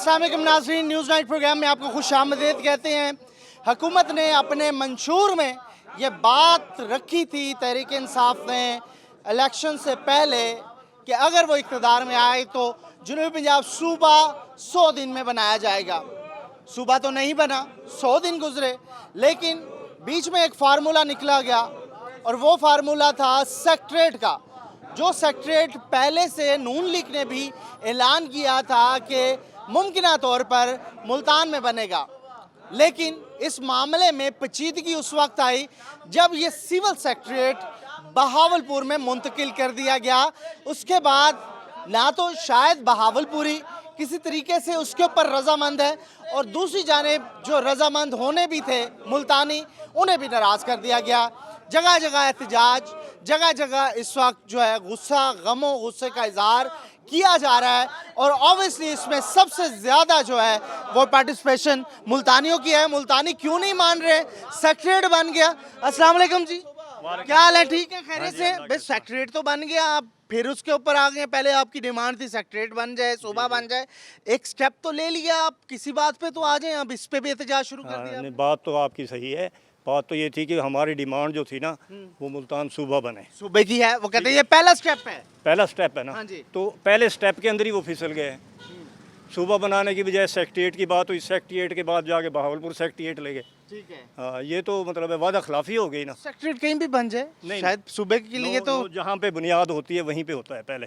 अस्सलाम वालेकुम नाज़रीन, न्यूज़ नाइट प्रोग्राम में आपको खुशामदीद कहते हैं। हुकूमत ने अपने मंशूर में ये बात रखी थी तहरीक इंसाफ ने इलेक्शन से पहले कि अगर वो इक़्तिदार में आए तो जनूबी पंजाब सूबा 100 दिन में बनाया जाएगा। सूबा तो नहीं बना, 100 दिन गुजरे, लेकिन बीच में एक फार्मूला निकला गया और वो फार्मूला था सेक्रेटरीट का, जो सेक्रेटरीट पहले से नून लीग ने भी ऐलान किया था कि मुमकिना तौर पर मुल्तान में बनेगा। लेकिन इस मामले में पेचीदगी उस वक्त आई जब ये सिविल सेक्रेटरीट बहावलपुर में मुंतकिल कर दिया गया। उसके बाद ना तो शायद बहावलपुरी किसी तरीके से उसके ऊपर रजामंद है और दूसरी जानिब जो रजामंद होने भी थे मुल्तानी, उन्हें भी नाराज़ कर दिया गया। जगह जगह एहतजाज, जगह जगह इस वक्त जो है गुस्सा, गमो गुस्से का इजहार किया जा रहा है और ऑब्वियसली इसमें सबसे ज़्यादा जो है वो पार्टिसिपेशन मुल्तानियों की है। मुल्तानी क्यों नहीं मान रहे, सेक्रेटरीट बन गया। अस्सलाम वालेकुम जी, क्या हाल है? ठीक है, खैरियत से? बस सेक्रेटरीट तो बन गया, आप फिर उसके ऊपर आ गए। पहले आपकी डिमांड थी सेक्रेटरीट बन जाए, सूबा बन जाए, एक स्टेप तो ले लिया, आप किसी बात पे तो आ जाए, अब इस पे भी एहतजाज शुरू कर दिया। बात तो आपकी सही है। बात तो ये थी कि हमारी डिमांड जो थी ना वो मुल्तान सूबा बने, सूबे की है। वो कहते हैं ये पहला स्टेप है, पहला स्टेप है ना। हाँ जी। तो पहले स्टेप के अंदर ही वो फिसल गए हैं। सूबा बनाने की बजाय सेक्रेटरीट की बात हुई, सेक्रेटरीट के बाद जाके बहावलपुर सेक्रेटरीट ले गए। ठीक है, हाँ, ये तो मतलब है वादा खिलाफी हो गई ना। सेक्रेटरीट कहीं भी बन जाए, नहीं, शायद सूबे के लिए तो जहाँ पे बुनियाद होती है वहीं पे होता है पहले,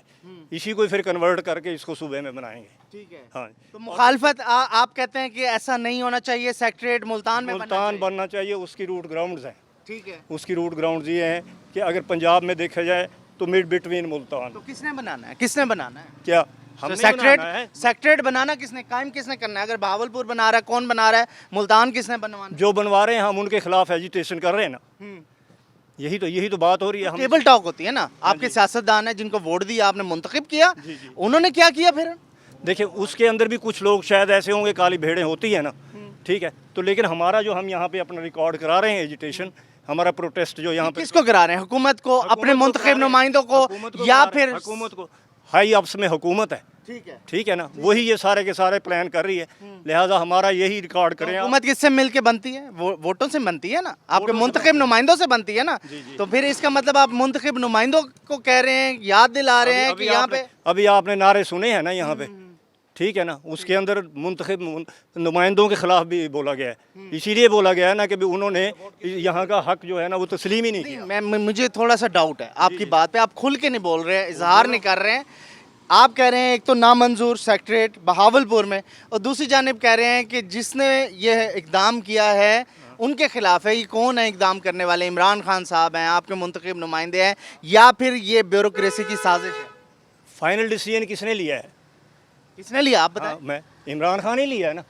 इसी को फिर कन्वर्ट करके इसको सूबे में बनाएंगे। ठीक है। हाँ, तो मुखालफत आप कहते हैं कि ऐसा नहीं होना चाहिए, सेक्रेटरीट मुल्तान में मुल्तान बनना चाहिए। उसकी रूट ग्राउंड्स हैं। ठीक है, उसकी रूट ग्राउंड्स ये हैं कि अगर पंजाब में देखा जाए तो मिड बिटवीन मुल्तान। तो किसने बनाना है, किसने बनाना है? क्या हमने बनाना है? सेक्रेटरीट बनाना किसने, कायम किसने करना है? अगर बहावलपुर बना रहा है, कौन बना रहा है? मुल्तान किसने बनवाना? जो बनवा रहे हैं हम उनके खिलाफ एजिटेशन कर रहे हैं ना। यही तो बात हो रही है। हम टेबल टॉक होती है ना। आपके सियासतदान है जिनको वोट दिया, आपने मुंतखब किया, उन्होंने क्या किया फिर? देखिए उसके अंदर भी कुछ लोग शायद ऐसे होंगे, काली भेड़ें होती है ना, ठीक है। तो लेकिन हमारा जो हम यहाँ पे अपना रिकॉर्ड करा रहे हैं एजिटेशन, हमारा प्रोटेस्ट जो यहाँ पे किसको करा रहे हैं? हुकूमत को, अपने मुंतखब नुमाइंदों को, या फिर हुकूमत को? हाई अफ्स में हुकूमत है, ठीक है ना, वही ये सारे के सारे प्लान कर रही है। लिहाजा हमारा यही रिकॉर्ड करें। हुकूमत किससे मिलके बनती है? वोटों से बनती है ना, आपके मुंतखब नुमाइंदों से बनती है ना। तो फिर इसका मतलब आप मुंतखब नुमाइंदों को कह रहे हैं, याद दिला रहे हैं कि यहाँ पे अभी आपने नारे सुने हैं ना यहाँ पे, ठीक है ना। उसके अंदर मुंतखब नुमाइंदों के खिलाफ भी बोला गया है। इसीलिए बोला गया है ना कि भी उन्होंने यहाँ का हक जो है ना वो तस्लीम ही नहीं किया। मुझे थोड़ा सा डाउट है आपकी बात पे, आप खुल के नहीं बोल रहे हैं, इजहार नहीं कर रहे हैं। आप कह रहे हैं एक तो नामंजूर सेक्रेटरीट बहावलपुर में, और दूसरी जानिब कह रहे हैं कि जिसने यह इकदाम किया है उनके खिलाफ है। ये कौन है इकदाम करने वाले? इमरान खान साहब हैं, आपके मुंतखब नुमाइंदे हैं, या फिर ये ब्यूरोक्रेसी की साजिश है? फाइनल डिसीजन किसने लिया है? किसने लिया आप बताएं? मैं इमरान खान ही लिया है ना,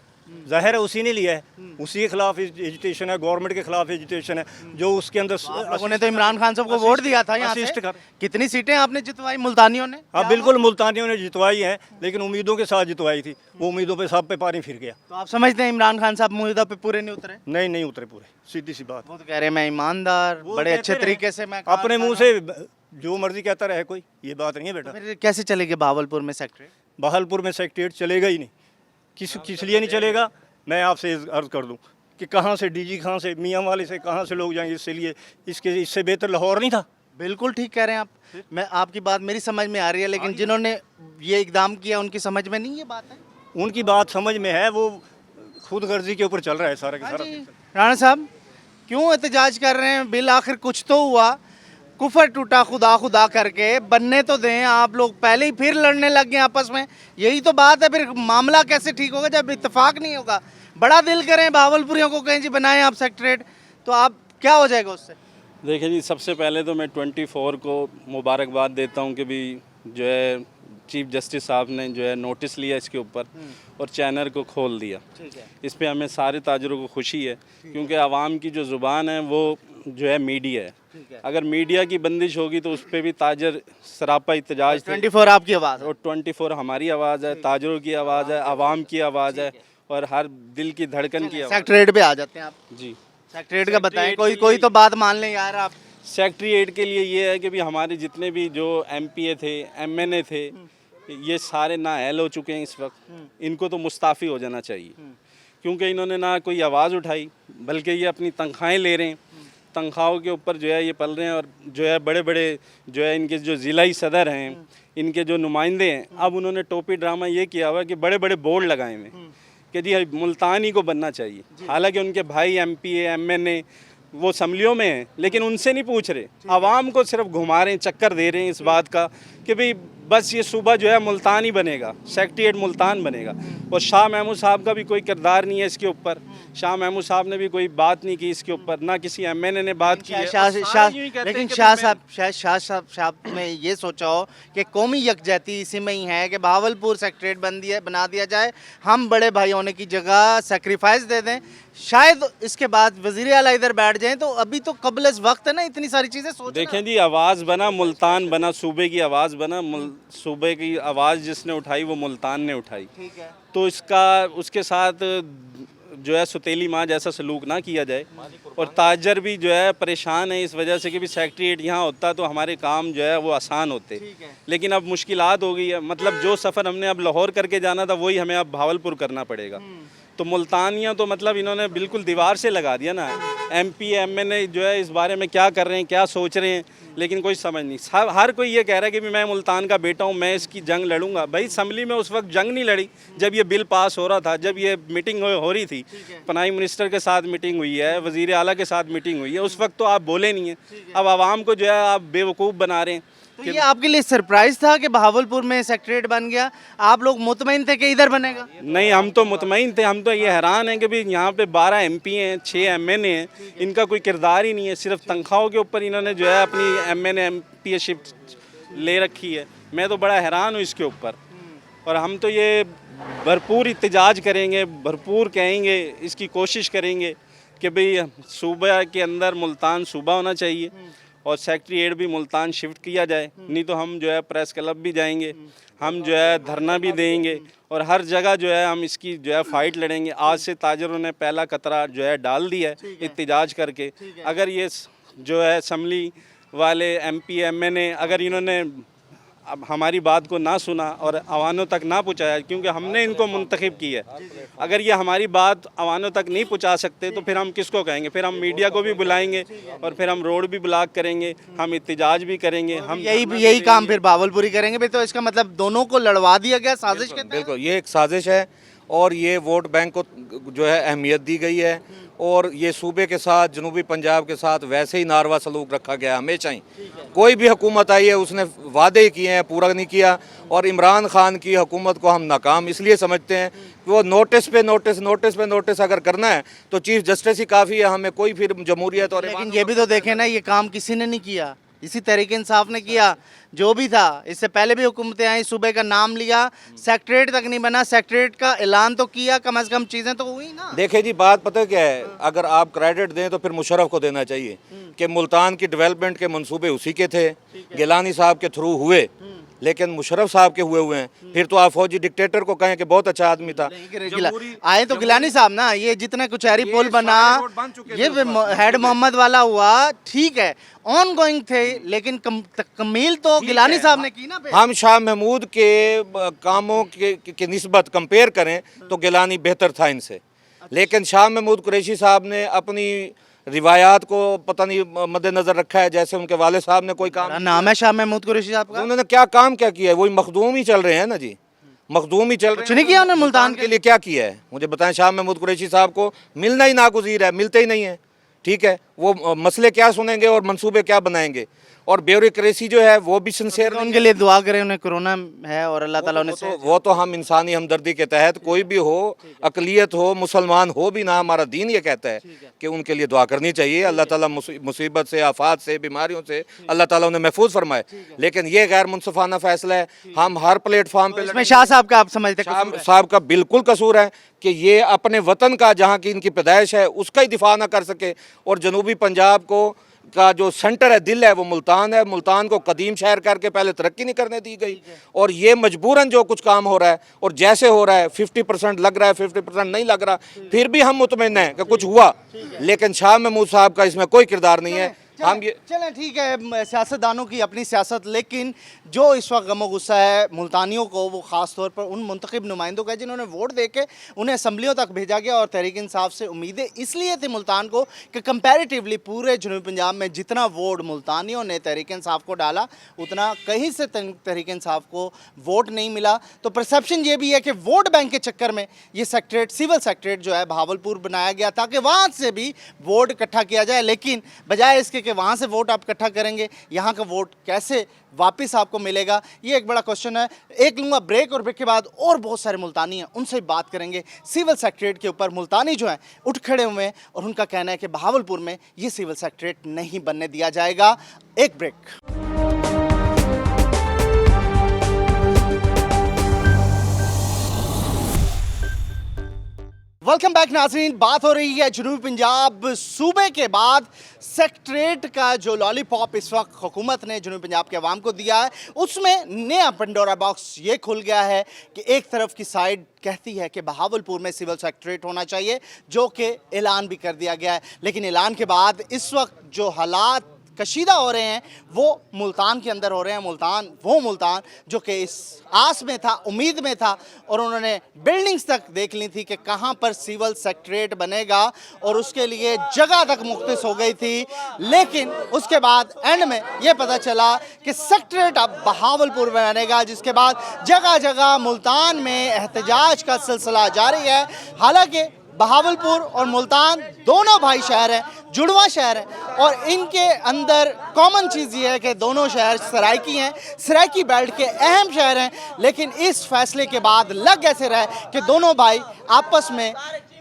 जाहिर है उसी ने लिया है। उसी के खिलाफ एजिटेशन है, गवर्नमेंट के खिलाफ एजिटेशन है। जो उसके अंदर लोगों ने तो इमरान खान साहब को वोट दिया था यहाँ से। कितनी सीटें आपने जितवाई मुल्तानियों ने? हाँ बिल्कुल, मुल्तानियों ने जितवाई है, लेकिन उम्मीदों के साथ जितवाई थी। वो उम्मीदों पे सब पे पानी फिर गया। तो आप समझते हैं इमरान खान साहब उम्मीदों पे पूरे नहीं उतरे? नहीं उतरे पूरे, सीधी सी बात। वो तो कह रहे हैं मैं ईमानदार, बड़े अच्छे तरीके से मैं अपने मुंह से जो मर्जी कहता रहे कोई, ये बात नहीं है बेटा। फिर कैसे चलेगी बहावलपुर में सेक्रेटरीट? बहावलपुर में सेक्रेटरीट चलेगा ही नहीं। किस लिए नहीं चलेगा? मैं आपसे अर्ज कर दूं कि कहाँ से डीजी खां से, मियाँ वाले से कहाँ से लोग जाएंगे इससे लिए? इससे बेहतर लाहौर नहीं था? बिल्कुल ठीक कह रहे हैं आप। मैं आपकी बात मेरी समझ में आ रही है, लेकिन जिन्होंने ये इकदाम किया उनकी समझ में नहीं ये बात है। उनकी बात समझ में है, वो खुद गर्जी के ऊपर चल रहा है सारा का सारा। राणा साहब क्यों एहतजाज कर रहे हैं? बिल आखिर कुछ तो हुआ, कुफर टूटा खुदा खुदा करके, बनने तो दें। आप लोग पहले ही फिर लड़ने लग गए आपस में, यही तो बात है। फिर मामला कैसे ठीक होगा जब इत्तेफाक नहीं होगा? बड़ा दिल करें बहावलपुरियों को कहें जी बनाएं आप सेक्रेटरीट, तो आप क्या हो जाएगा उससे? देखिए जी, सबसे पहले तो मैं 24 को मुबारकबाद देता हूँ कि भी जो है चीफ जस्टिस साहब ने जो है नोटिस लिया इसके ऊपर और चैनल को खोल दिया। इस पे हमें सारे ताजरों को खुशी है, क्योंकि आवाम की जो ज़ुबान है वो जो है मीडिया है। अगर मीडिया की बंदिश होगी तो उस पर भी ताजर सरापा एहतजाज थे। 24 आपकी आवाज़ और 24 हमारी आवाज़ है, ताजरों की आवाज़ है, आवाम की आवाज़ है और हर दिल की धड़कन की आवाज़। सेक्रेटरीट पे आ जाते हैं आप जी, सेक्रेटरीट का बताएं, कोई तो बात मान लें यार आप। सेक्रेटरीट के लिए ये है कि भी हमारे जितने भी जो MPA थे, MNA थे, ये सारे नाअहल हो चुके हैं इस वक्त। इनको तो मुस्ताफ़ी हो जाना चाहिए, क्योंकि इन्होंने ना कोई आवाज़ उठाई, बल्कि ये अपनी तनख्वाहें ले रहे हैं, तनख्वाहों के ऊपर जो है ये पल रहे हैं। और जो है बड़े बड़े जो है इनके जो ज़िलाई सदर हैं, इनके जो नुमाइंदे हैं, अब उन्होंने टोपी ड्रामा ये किया हुआ है कि बड़े बड़े बोर्ड लगाए हुए हैं कि जी मुल्तानी को बनना चाहिए। हालांकि उनके भाई MP MNA वो असम्बलियों में हैं, लेकिन उनसे नहीं पूछ रहे, आवाम को सिर्फ घुमा रहे हैं, चक्कर दे रहे हैं इस बात का कि भाई बस ये सूबा जो है मुल्तान ही बनेगा, सेक्रेटेरिएट मुल्तान बनेगा। और शाह महमूद साहब का भी कोई किरदार नहीं है इसके ऊपर। शाह महमूद साहब ने भी कोई बात नहीं की इसके ऊपर, ना किसी MNA ने बात की है। लेकिन शाह साहब ने ये सोचा हो कि कौमी यकजहती इसी में ही है कि बहावलपुर सेक्रेटेरिएट बना दिया जाए, हम बड़े भाई होने की जगह सेक्रीफाइस दे दें, शायद इसके बाद वज़ीर आला इधर बैठ जाएं। तो अभी तो कबल इस वक्त है ना इतनी सारी चीज़ें सोचना। देखें जी, आवाज़ बना, मुल्तान बना, सूबे की आवाज़ बना, सूबे की आवाज़ जिसने उठाई वो मुल्तान ने उठाई। ठीक है, तो इसका उसके साथ जो है सुतीली माँ जैसा सलूक ना किया जाए। और ताजर भी जो है परेशान है इस वजह से कि भी सेक्रेटेरिएट यहाँ होता तो हमारे काम जो है वो आसान होते, लेकिन अब मुश्किलात हो गई है। मतलब जो सफ़र हमने अब लाहौर करके जाना था वही हमें अब भावलपुर करना पड़ेगा। तो मुल्तानिया तो मतलब इन्होंने बिल्कुल दीवार से लगा दिया ना। MP MNA जो है इस बारे में क्या कर रहे हैं, क्या सोच रहे हैं, लेकिन कोई समझ नहीं। सब हर कोई ये कह रहा है कि भी मैं मुल्तान का बेटा हूँ, मैं इसकी जंग लड़ूंगा। भाई असम्बली में उस वक्त जंग नहीं लड़ी जब ये बिल पास हो रहा था, जब ये मीटिंग हो रही थी, प्राइम मिनिस्टर के साथ मीटिंग हुई है, वज़ीर आला के साथ मीटिंग हुई है, उस वक्त तो आप बोले नहीं हैं। अब आवाम को जो है आप बेवकूफ़ बना रहे हैं। तो ये आपके लिए सरप्राइज था कि बहावलपुर में सेक्रेटेरिएट बन गया? आप लोग मुतमईन थे कि इधर बनेगा? नहीं, हम तो मुतमईन थे। हम तो ये हैरान हैं कि भी यहाँ पे 12 MP हैं, 6 MNA हैं, इनका कोई किरदार ही नहीं है। सिर्फ तनख्वाहों के ऊपर इन्होंने जो है अपनी MNA MP शिफ्ट ले रखी है। मैं तो बड़ा हैरान हूँ इसके ऊपर। और हम तो ये भरपूर इत्तेजाज करेंगे, भरपूर कहेंगे, इसकी कोशिश करेंगे कि भाई सूबा के अंदर मुल्तान सूबा होना चाहिए और सेक्रेटेरिएट भी मुल्तान शिफ्ट किया जाए। नहीं तो हम जो है प्रेस क्लब भी जाएंगे, हम जो है धरना भी देंगे और हर जगह जो है हम इसकी जो है फ़ाइट लड़ेंगे। आज से ताजरों ने पहला कतरा जो है डाल दिया है इत्तेजाज करके। अगर ये जो है असम्बली वाले MP MNA अगर इन्होंने अब हमारी बात को ना सुना और अवानों तक ना पहुँचाया, क्योंकि हमने इनको मुंतखब किया है, अगर ये हमारी बात अवानों तक नहीं पहुँचा सकते तो फिर हम किसको कहेंगे? फिर हम मीडिया को भी बुलाएंगे और फिर हम रोड भी ब्लॉक करेंगे, हम इत्तेजाज भी करेंगे। हम यही काम फिर बहावलपुरी करेंगे भी। तो इसका मतलब दोनों को लड़वा दिया गया साजिश के तहत? बिल्कुल, ये एक साजिश है और ये वोट बैंक को जो है अहमियत दी गई है और ये सूबे के साथ, जनूबी पंजाब के साथ वैसे ही नारवा सलूक रखा गया हमेशा ही। कोई भी हुकूमत आई है उसने वादे किए हैं, पूरा नहीं किया। और इमरान खान की हुकूमत को हम नाकाम इसलिए समझते हैं कि वो नोटिस पे नोटिस अगर करना है तो चीफ जस्टिस ही काफ़ी है, हमें कोई फिर जमहूरियत। और लेकिन ये भी तो देखें ना, ये काम किसी ने नहीं किया, इसी तहरीक इंसाफ ने किया। जो भी था, इससे पहले भी हुकूमतें आई, सूबे का नाम लिया, सेक्रेटेरिएट तक नहीं बना, सेक्रेटेरिएट का ऐलान तो किया, कम से कम चीज़ें तो हुई ना। देखिए जी, बात पता क्या है, अगर आप क्रेडिट दें तो फिर मुशर्रफ को देना चाहिए कि मुल्तान की डेवलपमेंट के मंसूबे उसी के थे, गिलानी साहब के थ्रू हुए, लेकिन मुशर्रफ साहब के हुए हैं। फिर तो आप फौजी डिक्टेटर को कहें कि बहुत अच्छा आदमी था। आए तो गिलानी साहब ना, ये जितना कुचहरी पुल बना, ये हेड मोहम्मद वाला हुआ, ठीक है, ऑन गोइंग थे, लेकिन तकमील तो गिलानी साहब ने की ना। हम शाह महमूद के कामों के निस्बत कंपेयर करें तो गिलानी बेहतर था इनसे, लेकिन शाह महमूद कुरैशी साहब ने अपनी रिवायात को पता नहीं मद्देनजर रखा है, जैसे उनके वाले साहब ने कोई काम। नाम है शाह महमूद कुरैशी साहब का, उन्होंने क्या काम क्या किया है? वही मखदूम ही चल रहे हैं ना जी, मखदूम ही चल रहे हैं। नहीं किया उन्होंने मुल्तान के लिए क्या किया है मुझे बताएं। शाह महमूद कुरैशी साहब को मिलना ही नागुज़ीर है, मिलते ही नहीं है। ठीक है, वो मसले क्या सुनेंगे और मंसूबे क्या बनाएंगे? और ब्यूरोक्रेसी जो है वो भी सिंसियर। उनके लिए दुआ करें, उन्हें कोरोना है और अल्लाह ताला उन्हें वो तो हम इंसानी हमदर्दी के तहत, कोई भी हो, अकलियत हो, मुसलमान हो भी ना, हमारा दीन ये कहता है कि उनके लिए दुआ करनी चाहिए। अल्लाह ताला मुसीबत से, आफात से, बीमारियों से अल्लाह ताला उन्हें महफूज फरमाए। लेकिन ये गैर मुनसफाना फैसला है। हम हर प्लेटफॉर्म पे इसमें शाह साहब का आप समझते हैं? साहब का बिल्कुल कसूर है कि ये अपने वतन का, जहाँ की इनकी पैदाइश है, उसका ही दिफा ना कर सके। और जनूबी पंजाब को का जो सेंटर है, दिल है, वो मुल्तान है। मुल्तान को कदीम शहर करके पहले तरक्की नहीं करने दी गई और ये मजबूरन जो कुछ काम हो रहा है और जैसे हो रहा है, 50% लग रहा है, 50% नहीं लग रहा, फिर भी हम मुतमईन हैं कि कुछ हुआ। लेकिन शाह महमूद साहब का इसमें कोई किरदार नहीं है। हम ये चलें ठीक है, सियासतदानों की अपनी सियासत, लेकिन जो इस वक्त गमो गुस्सा है मुल्तानियों को, वो ख़ास तौर पर उन मुंतखब नुमाइंदों का जिन्होंने वोट दे के उन्हें असम्बलियों तक भेजा गया। और तहरीक इंसाफ से उम्मीदें इसलिए थी मुल्तान को कि कंपैरेटिवली पूरे जनूबी पंजाब में जितना वोट मुल्तानियों ने तहरीक इंसाफ को डाला उतना कहीं से तहरीक इंसाफ को वोट नहीं मिला। तो परसेप्शन ये भी है कि वोट बैंक के चक्कर में ये सेक्रेटरीट, सिविल सेक्रेटरीट जो है भावलपुर बनाया गया ताकि वहाँ से भी वोट इकट्ठा किया जाए। लेकिन बजाय इसके कि वहाँ से वोट आप इकट्ठा करेंगे, यहाँ का वोट कैसे वापस आपको मिलेगा, ये एक बड़ा क्वेश्चन है। एक लूँगा ब्रेक, और ब्रेक के बाद और बहुत सारे मुल्तानी हैं, उनसे बात करेंगे सिविल सेक्रेटरीट के ऊपर। मुल्तानी जो हैं उठ खड़े हुए हैं और उनका कहना है कि बहावलपुर में ये सिविल सेक्रेटरीट नहीं बनने दिया जाएगा। एक ब्रेक। वेलकम बैक नाज़रीन। बात हो रही है जनूबी पंजाब सूबे के बाद सेक्रेटरीट का जो लॉलीपॉप इस वक्त हुकूमत ने जनूबी पंजाब के अवाम को दिया है, उसमें नया पंडोरा बॉक्स ये खुल गया है कि एक तरफ की साइड कहती है कि बहावलपुर में सिविल सेक्रेटरीट होना चाहिए, जो कि ऐलान भी कर दिया गया है। लेकिन ऐलान के बाद इस वक्त जो हालात कशीदा हो रहे हैं वो मुल्तान के अंदर हो रहे हैं। मुल्तान जो कि इस आस में था, उम्मीद में था, और उन्होंने बिल्डिंग्स तक देख ली थी कि कहाँ पर सिविल सेक्रेटरीट बनेगा, और उसके लिए जगह तक मुख्तस हो गई थी। लेकिन उसके बाद एंड में ये पता चला कि सेक्रेटरीट अब बहावलपुर में बनेगा, जिसके बाद जगह जगह मुल्तान में एहतजाज का सिलसिला जारी है। हालांकि बहावलपुर और मुल्तान दोनों भाई शहर हैं, जुड़वा शहर हैं, और इनके अंदर कॉमन चीज़ ये है कि दोनों शहर सराइकी हैं, सराइकी बेल्ट के अहम शहर हैं। लेकिन इस फैसले के बाद लग ऐसे रहा है कि दोनों भाई आपस में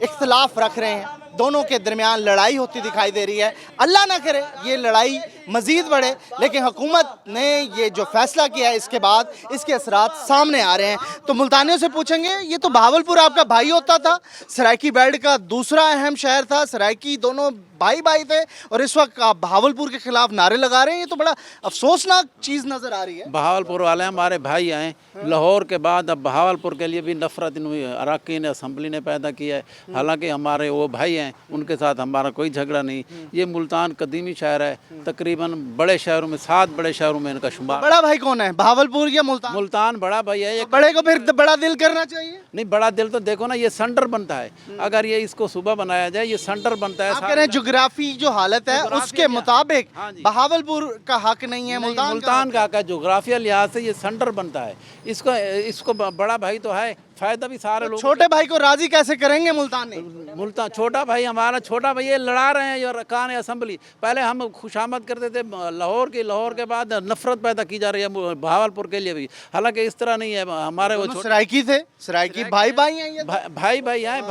इख्तलाफ रख रहे हैं, दोनों के दरमियान लड़ाई होती दिखाई दे रही है। अल्लाह ना करे ये लड़ाई मज़ीद बढ़े, लेकिन हुकूमत ने ये जो फैसला किया है इसके बाद इसके असरात सामने आ रहे हैं। तो मुल्तानियों से पूछेंगे, ये तो बहावलपुर आपका भाई होता था, सराइकी बेल्ट का दूसरा अहम शहर था, सराइकी दोनों भाई भाई थे, और इस वक्त आप बहावलपुर के खिलाफ नारे लगा रहे हैं। ये तो बड़ा अफसोसनाक चीज़ नज़र आ रही है। बहावलपुर वाले हमारे भाई आए, लाहौर के बाद अब बहावलपुर के लिए भी नफरत अरकान असम्बली ने पैदा किया है। हालांकि हमारे वो भाई हैं, उनके साथ हमारा कोई झगड़ा नहीं। ये मुल्तान कदीमी शहर है, तकरीबन बड़े शहरों में 7 बड़े शहरों में इनका शुमार। बड़ा भाई कौन है, बहावलपुर या मुल्तान? मुल्तान बड़ा भाई है। बड़े को फिर बड़ा दिल करना चाहिए। नहीं, बड़ा दिल तो देखो ना, ये सेंटर बनता है। अगर ये इसको सुबह बनाया जाए, ये सेंटर बनता है। आप कह रहे हैं जोग्राफी जो हालत है उसके मुताबिक हाँ जी। बहावलपुर का हक नहीं है, मुल्तान का जोग्राफिया लिहाज से ये सेंटर बनता है। इसको बड़ा भाई तो है, फायदा भी सारे लोग। छोटे भाई को राजी कैसे करेंगे मुल्तान ने? मुल्तान छोटा भाई, हमारा छोटा भाई ये लड़ा रहे हैं ये अरकान असम्बली। पहले हम खुशामद करते थे लाहौर की, लाहौर के बाद नफरत पैदा की जा रही है बहावलपुर के लिए भी। हालांकि इस तरह नहीं है। हमारे वो सराइकी थे, सराइकी भाई भाई हैं ये, भाई भाई हैं,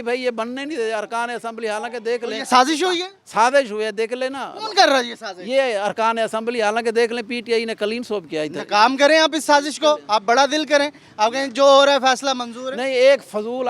भाई ये बनने नहीं देते अरकान असम्बली। हालांकि देख लें, साजिश हुई है, साजिश हुई है, देख लेना कौन कर रहा है ये साजिश? ये अरकान असम्बली। हालांकि देख लें, PTI ने कलीन सोप किया इधर। काम करें आप इस साजिश को, आप बड़ा दिल करें, आप कहें जो हो रहा है फैसला मंजूर है। नहीं, एक फजूल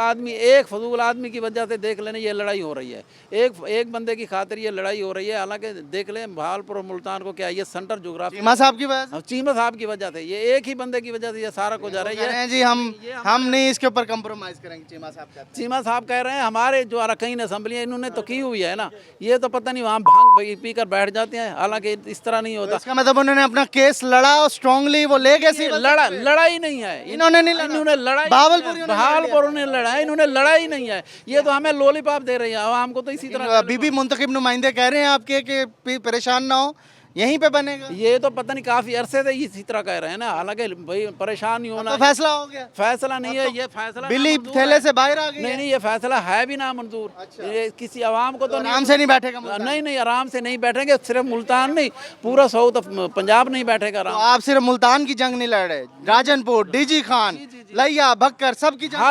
आदमी की वजह से देख लेना ये लड़ाई हो रही है। एक बंदे की खातिर ये लड़ाई हो रही है। हालांकि देख लें बहावलपुर और मुल्तान को क्या ये सेंटर जोग्राफी चीमा साहब की वजह से, चीमा साहब की वजह से, ये एक ही बंदे की वजह से ये सारा कुछ जा रहा है। जी हम नहीं इसके ऊपर कंप्रोमाइज करेंगे। चीमा साहब कहते हैं, चीमा साहब कह रहे हैं हमारे जो अरकान असम्बली है इन्होंने तो की हुई है ना, ये तो पता नहीं वहाँ भांग पी कर बैठ जाते हैं। हालांकि इस तरह नहीं होता। इसका मतलब उन्होंने अपना केस लड़ा और स्ट्रांगली वो ले गए। लड़ाई नहीं है, इन्होंने नहीं लड़ाई, बहावलपुर ने लड़ा, इन्होंने लड़ाई नहीं है। ये तो हमें लॉलीपॉप दे रही है आवाम को। तो इसी तरह अभी भी मुंतखब नुमाइंदे कह रहे हैं आपके कि परेशान ना हो, यहीं पे बनेगा। ये तो पता नहीं काफी अरसे से इसी तरह कह रहे हैं ना। हालांकि भाई परेशान नहीं होना। तो फैसला हो गया? फैसला नहीं है, ये फैसला बिल्ली थैले से बाहर आ गई। नहीं, ये फैसला है भी ना मंजूर। ये किसी आवाम को तो आराम से नहीं बैठेगा? नहीं, आराम से नहीं बैठेंगे। सिर्फ मुल्तान नहीं, पूरा साउथ पंजाब नहीं बैठेगा आराम। आप सिर्फ मुल्तान की जंग नहीं लड़ रहे, राजनपुर, DG खान, लैया, भक्कर, सबकी जंग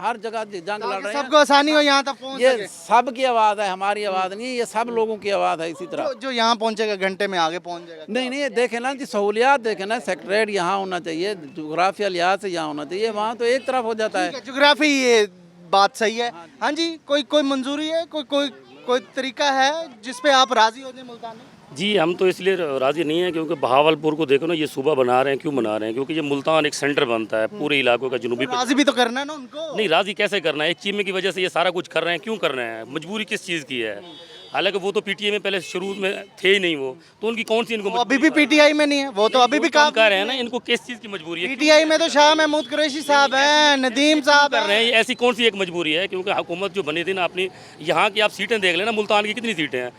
हर जगह जंग लड़ रहे हैं। सबको आसानी हो यहाँ तक पहुँच। ये सबकी आवाज़ है, हमारी आवाज़ नहीं है। ये सब लोगों की आवाज़ है। इसी तरह जो यहाँ पहुँचेगा घंटे में आगे पहुँच जाएगा। नहीं, देखे ना जी, सहूलियात देखे ना, सेक्रेटरीट यहाँ होना चाहिए, जोग्राफिया लिहाज से यहाँ होना चाहिए। वहाँ तो एक तरफ हो जाता है। जोग्राफी, ये बात सही है। हाँ जी, कोई मंजूरी है, कोई तरीका है जिस पे आप राजी हो जाए मुल्तान में? जी, हम तो इसलिए राज़ी नहीं है क्योंकि बहावलपुर को देखो ना, ये सूबा बना रहे हैं। क्यों बना रहे हैं? क्योंकि ये मुल्तान एक सेंटर बनता है पूरे इलाकों का, जनूबी। राज़ी भी तो करना है ना उनको। नहीं, राज़ी कैसे करना है? एक चीमे की वजह से ये सारा कुछ कर रहे हैं। क्यों कर रहे हैं? मजबूरी किस चीज़ की है? हालांकि वो तो पीटीआई में पहले शुरू में थे ही नहीं, वो तो उनकी कौन सी इनको वो अभी भी पीटीआई में नहीं है, वो तो अभी भी काम कह रहे हैं ना, इनको किस चीज़ की मजबूरी है? पीटीआई में तो शाह महमूद कुरैशी साहब हैं, नदीम साहब कर रहे हैं। हैं, ऐसी कौन सी एक मजबूरी है? क्योंकि हुकूमत जो बनी थी ना अपनी, यहाँ की आप सीटें देख लेना, मुल्तान की कितनी सीटें हैं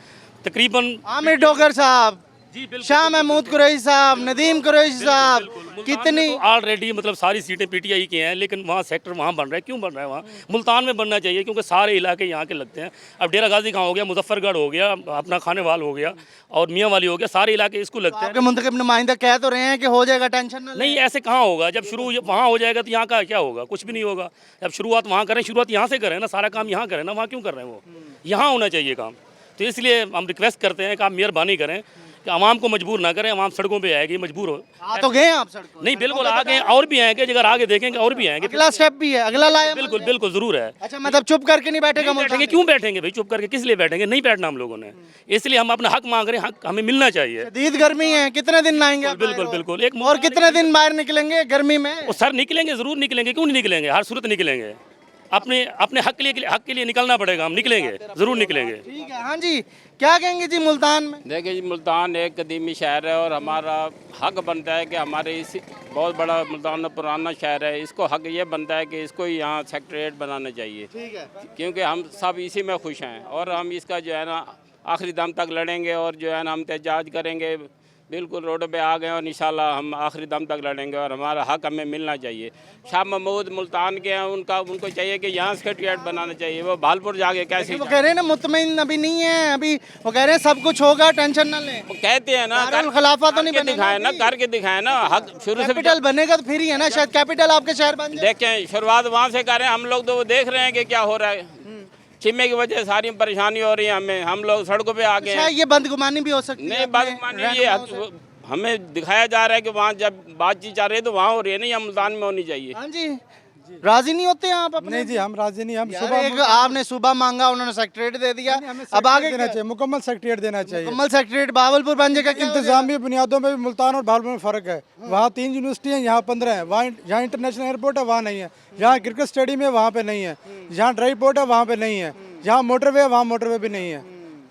तकरीबन। आमिर डोगर साहब, जी बिल्कुल, शाह महमूद कुरैशी साहब, नदीम कुरैशी साहब, कितनी ऑलरेडी मतलब सारी सीटें पीटीआई की हैं, लेकिन वहाँ सेक्टर वहाँ बन रहा है, क्यों बन रहा है? वहाँ मुल्तान में बनना चाहिए, क्योंकि सारे इलाके यहाँ के लगते हैं। अब डेरा गाजी कहाँ हो गया, मुजफ्फरगढ़ हो गया, अपना खानेवाल हो गया और मियाँ वाली हो गया, सारे इलाके इसको लगते हैं। आपके मुंतखब नुमाइंदा कह तो रहे हैं कि हो जाएगा, टेंशन ना लें। नहीं, ऐसे कहाँ होगा? जब शुरू वहाँ हो जाएगा तो यहाँ का क्या होगा? कुछ भी नहीं होगा। जब शुरुआत वहाँ करें, शुरुआत यहाँ से करें ना, सारा काम यहाँ करें ना, वहाँ क्यों कर रहे हैं? वो यहाँ होना चाहिए काम। तो इसलिए हम रिक्वेस्ट करते हैं कि आप मेहरबानी करें कि आवाम को मजबूर ना करें। आवाम सड़कों पे आएगी, मजबूर हो। आ तो गए आप सड़कों? नहीं, बिल्कुल आ गए, और भी आएंगे, अगर आगे देखेंगे और भी आएंगे। अगला स्टेप भी है, अगला लाया बिल्कुल बिल्कुल ज़रूर है। अच्छा, मतलब चुप करके नहीं बैठेगा नहीं बैठेंगे, क्यों बैठेंगे भाई? चुप करके किस लिए बैठेंगे? नहीं बैठना हम लोगों ने, इसलिए हम अपना हक मांग रहे हैं, हक हमें मिलना चाहिए। शदीद गर्मी है, कितने दिन लाएंगे आप बिल्कुल बाहर? बिल्कुल। एक और कितने दिन बाहर निकलेंगे गर्मी में? वो सर निकलेंगे, ज़रूर निकलेंगे, क्यों नहीं निकलेंगे? हर सूरत निकलेंगे। अपने अपने हक के लिए निकलना पड़ेगा, हम निकलेंगे, ज़रूर निकलेंगे। ठीक है। हाँ जी, क्या कहेंगे जी मुल्तान में? देखिए जी, मुल्तान एक कदीमी शहर है और हमारा हक बनता है कि हमारे इस बहुत बड़ा मुल्तान पुराना शहर है, इसको हक ये बनता है कि इसको यहाँ सेक्रेटरीट बनाना चाहिए। ठीक है। क्योंकि हम सब इसी में खुश हैं और हम इसका जो है ना आखिरी दम तक लड़ेंगे और जो है ना हम एहतजाज करेंगे। बिल्कुल रोडों पे आ गए और इंशाल्लाह हम आखिरी दम तक लड़ेंगे और हमारा हक हमें मिलना चाहिए। शाह महमूद मुल्तान के हैं, उनको चाहिए कि यहाँ सेक्रेटरीट बनाना चाहिए। वो भालपुर जाके कैसे वो कह रहे हैं ना मुतमईन अभी नहीं है, अभी वो कह रहे हैं सब कुछ होगा, टेंशन ना लें। वो कहते हैं ना, दारुल खिलाफा तो नहीं करके बनेगा दिखाए ना, अभी। करके दिखाए ना। हक शुरू से कैपिटल बनेगा तो फिर ही है ना, शायद कैपिटल आपके शहर बन जाए। देखें, शुरुआत वहाँ से करें। हम लोग तो वो देख रहे हैं कि क्या हो रहा है। चिम्मे की वजह से सारी परेशानी हो रही है हमें, हम लोग सड़कों पे आ गए हैं। शायद ये बदगुमानी भी हो सकती है नहीं, अपने बात मानिए, ये रहनुमाओं से। हमें दिखाया जा रहा है कि वहाँ जब बातचीत चल रही है तो वहाँ हो रही है, नहीं यहाँ मुल्तान में होनी चाहिए। हाँ जी, राजी नहीं होते आप अपने? नहीं जी, हम राजी नहीं। हम यार, सुबह एक आपने सुबह मांगा, उन्होंने सेक्रेटरी दे दिया, अब आगे देना चाहिए, मुकम्मल सेक्रेटरीट देना चाहिए। मुकम्मल सेक्रेटरी भावलपुर बन जाएगा। क्या हो जाएगा? इंतजामी बुनियादों में भी मुल्तान और भावलपुर में फ़र्क है। वहाँ 3 यूनिवर्सिटी हैं, यहाँ 15 है। वहाँ जहाँ इंटरनेशनल एयरपोर्ट है वहाँ नहीं है, जहाँ क्रिकेट स्टेडियम है वहाँ पे नहीं है, जहाँ ड्राई पोर्ट है वहाँ पे नहीं है, जहाँ मोटरवे है वहाँ मोटरवे भी नहीं है।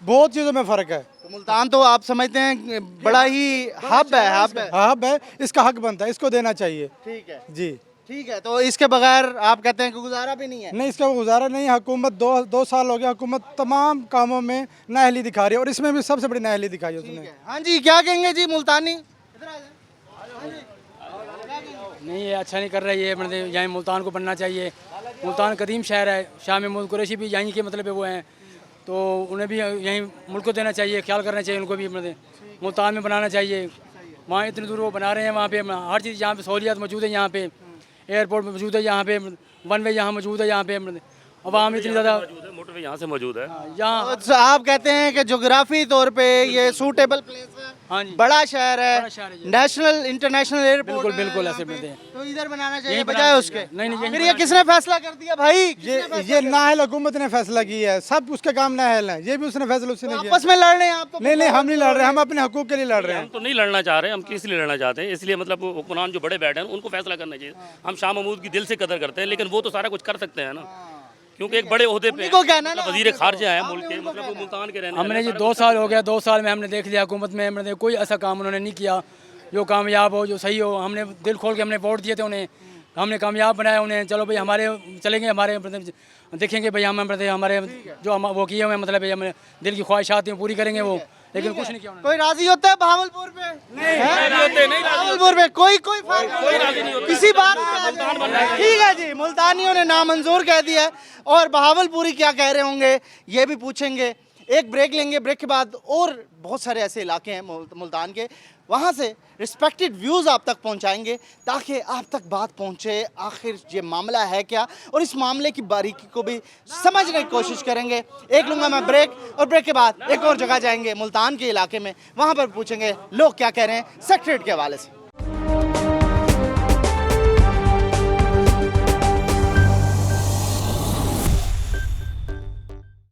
बहुत चीज़ों में फ़र्क है। तो मुल्तान तो आप समझते हैं बड़ा ही हब है, हब है। हब है, इसका हक बनता है, इसको देना चाहिए ठीक है, जी। ठीक है। तो इसके बगैर आप कहते हैं कि गुजारा भी नहीं है? नहीं, इसका गुजारा नहीं है। हुकूमत दो साल हो गया, हुकूमत तमाम कामों में नाअहली दिखा रही है और इसमें भी सबसे बड़ी नाअहली दिखाई है उसने। हाँ जी, क्या कहेंगे जी मुल्तानी? इधर आ जाए। नहीं, ये अच्छा नहीं कर रहा है। ये मतलब यहाँ मुल्तान को बनना चाहिए। मुल्तान कदीम शहर है, शाह महमूद कुरैशी भी यहीं के मतलब वो हैं, तो उन्हें भी यहीं मुल्क को देना चाहिए, ख्याल करना चाहिए उनको भी। मतलब मुल्तान में बनाना चाहिए। वहाँ इतनी दूर वो बना रहे हैं, वहाँ पे हर चीज़ यहाँ पे सहूलियत मौजूद है, यहाँ पे एयरपोर्ट मौजूद है, यहाँ पे वन वे यहाँ मौजूद है, यहाँ पे आवाम इतनी ज़्यादा मोटरवे यहाँ से मौजूद है। यहाँ। तो आप कहते हैं कि जोग्राफी तौर पे ये सूटेबल प्लेस है, हाँ जी, बड़ा शहर बड़ा है, शहर है ये। नेशनल इंटरनेशनल एयरपोर्ट बिल्कुल, है बिल्कुल यहाँ ऐसे पे। मिलते हैं। तो इधर बनाना चाहिए यहीं बजाय बनाना उसके। चाहिए। नहीं, यहीं फिर ये बनाना किसने फैसला कर दिया भाई? ये नाअहल हुकूमत ने फैसला किया है, सब उसके काम नाअहल हैं। ये भी उसने फैसला उसने किया। आपस में लड़ रहे हैं आप तो? नहीं, हम नहीं लड़ रहे, हम अपने हकूक के लिए लड़ रहे हम हैं। तो नहीं लड़ना चाह रहे, हम किस लिए लड़ना चाहते हैं? इसलिए मतलब हुक्मरान जो बड़े बैठे हैं उनको फैसला करना चाहिए। हम शाह महमूद की दिल से कदर करते हैं, लेकिन वो तो सारा कुछ कर सकते हैं ना, क्योंकि एक बड़े ओहदे पे उनको कहना ना, वजीर खारजा है मुल्क के, मतलब वो मुल्तान के रहने हमने वाले जी हैं। 2 साल हो गया, 2 साल में हमने देख लिया हुकूमत में मतलब कोई ऐसा काम उन्होंने नहीं किया जो कामयाब हो, जो सही हो। हमने दिल खोल के हमने वोट दिए थे उन्हें, हमने कामयाब बनाया उन्हें। चलो भाई हमारे चलेंगे, हमारे मतलब देखेंगे भाई हम मतलब हमारे जो हम वो किए हुए मतलब हमें दिल की ख्वाहिशात हैं पूरी करेंगे वो, लेकिन कुछ नहीं किया उन्होंने। कोई राजी होता है भावलपुर पे? नहीं, भावलपुर में कोई फर्क किसी बात पे। ठीक है जी, मुल्तानियों ने नामंजूर कह दिया है और बहावलपुरी क्या कह रहे होंगे ये भी पूछेंगे। एक ब्रेक लेंगे, ब्रेक के बाद और बहुत सारे ऐसे इलाके हैं मुल्तान के, वहाँ से रिस्पेक्टेड व्यूज़ आप तक पहुँचाएंगे ताकि आप तक बात पहुँचे आखिर ये मामला है क्या, और इस मामले की बारीकी को भी समझने की कोशिश करेंगे। एक लूँगा मैं ब्रेक, और ब्रेक के बाद एक और जगह जाएंगे मुल्तान के इलाके में, वहाँ पर पूछेंगे लोग क्या कह रहे हैं सेक्रेटरीट के हवाले से।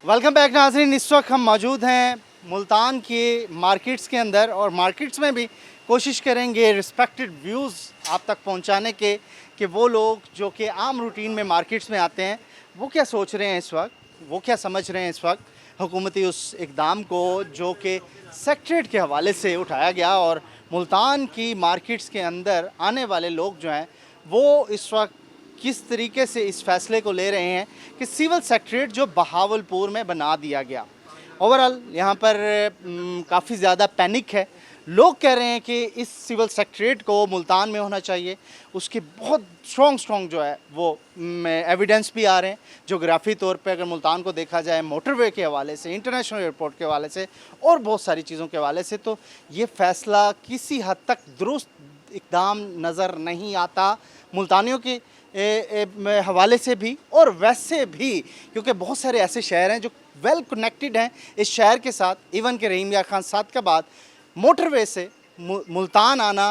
वेलकम बैक नाज़रीन, इस वक्त हम मौजूद हैं मुल्तान के मार्केट्स के अंदर और मार्केट्स में भी कोशिश करेंगे रिस्पेक्टेड व्यूज़ आप तक पहुंचाने के कि वो लोग जो कि आम रूटीन में मार्केट्स में आते हैं वो क्या सोच रहे हैं इस वक्त। वो क्या समझ रहे हैं इस वक्त हुकूमती उस इकदाम को जो कि सेक्रेटरीट के हवाले से उठाया गया, और मुल्तान की मार्केट्स के अंदर आने वाले लोग जो हैं वो इस वक्त किस तरीके से इस फैसले को ले रहे हैं कि सिविल सेक्रेटरीट जो बहावलपुर में बना दिया गया। ओवरऑल यहाँ पर काफ़ी ज़्यादा पैनिक है। लोग कह रहे हैं कि इस सिविल सेक्रेटरीट को मुल्तान में होना चाहिए। उसके बहुत स्ट्रॉन्ग जो है वो एविडेंस भी आ रहे हैं। जोग्राफी तौर पे अगर मुल्तान को देखा जाए, मोटरवे के हवाले से, इंटरनेशनल एयरपोर्ट के हवाले से और बहुत सारी चीज़ों के हवाले से, तो ये फ़ैसला किसी हद तक दुरुस्त इक़दाम नज़र नहीं आता मुल्तानियों के हवाले से भी और वैसे भी, क्योंकि बहुत सारे ऐसे शहर हैं जो वेल कनेक्टेड हैं इस शहर के साथ। इवन के रहीम यार खान साथ के बाद मोटरवे से मुल्तान आना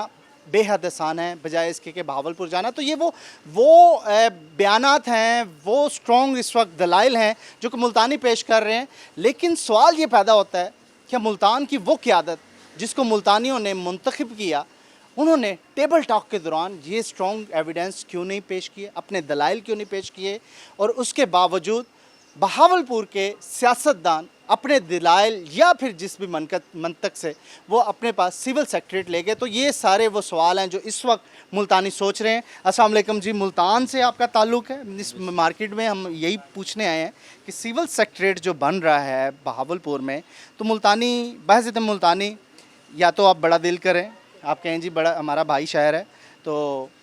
बेहद आसान है बजाय इसके कि बहावलपुर जाना। तो ये वो बयानात हैं, वो स्ट्रॉन्ग इस वक्त दलाइल हैं जो कि मुल्तानी पेश कर रहे हैं। लेकिन सवाल ये पैदा होता है कि मुल्तान की वो क़यादत जिसको मुल्तानियों ने मुंतखब किया, उन्होंने टेबल टॉक के दौरान ये स्ट्रॉन्ग एविडेंस क्यों नहीं पेश किए, अपने दलाइल क्यों नहीं पेश किए, और उसके बावजूद बहावलपुर के सियासतदान अपने दलाइल या फिर जिस भी मंतक से वो अपने पास सिविल सेक्रेटरीट ले गए। तो ये सारे वो सवाल हैं जो इस वक्त मुल्तानी सोच रहे हैं। अस्सलाम वालेकुम जी, मुल्तान से आपका ताल्लुक़ है। इस मार्केट में हम यही पूछने आए हैं कि सिविल सेक्रेटरीट जो बन रहा है बहावलपुर में, तो मुल्तानी बहज़त मुल्तानी या तो आप बड़ा दिल करें, आप कहें जी बड़ा हमारा भाई शहर है तो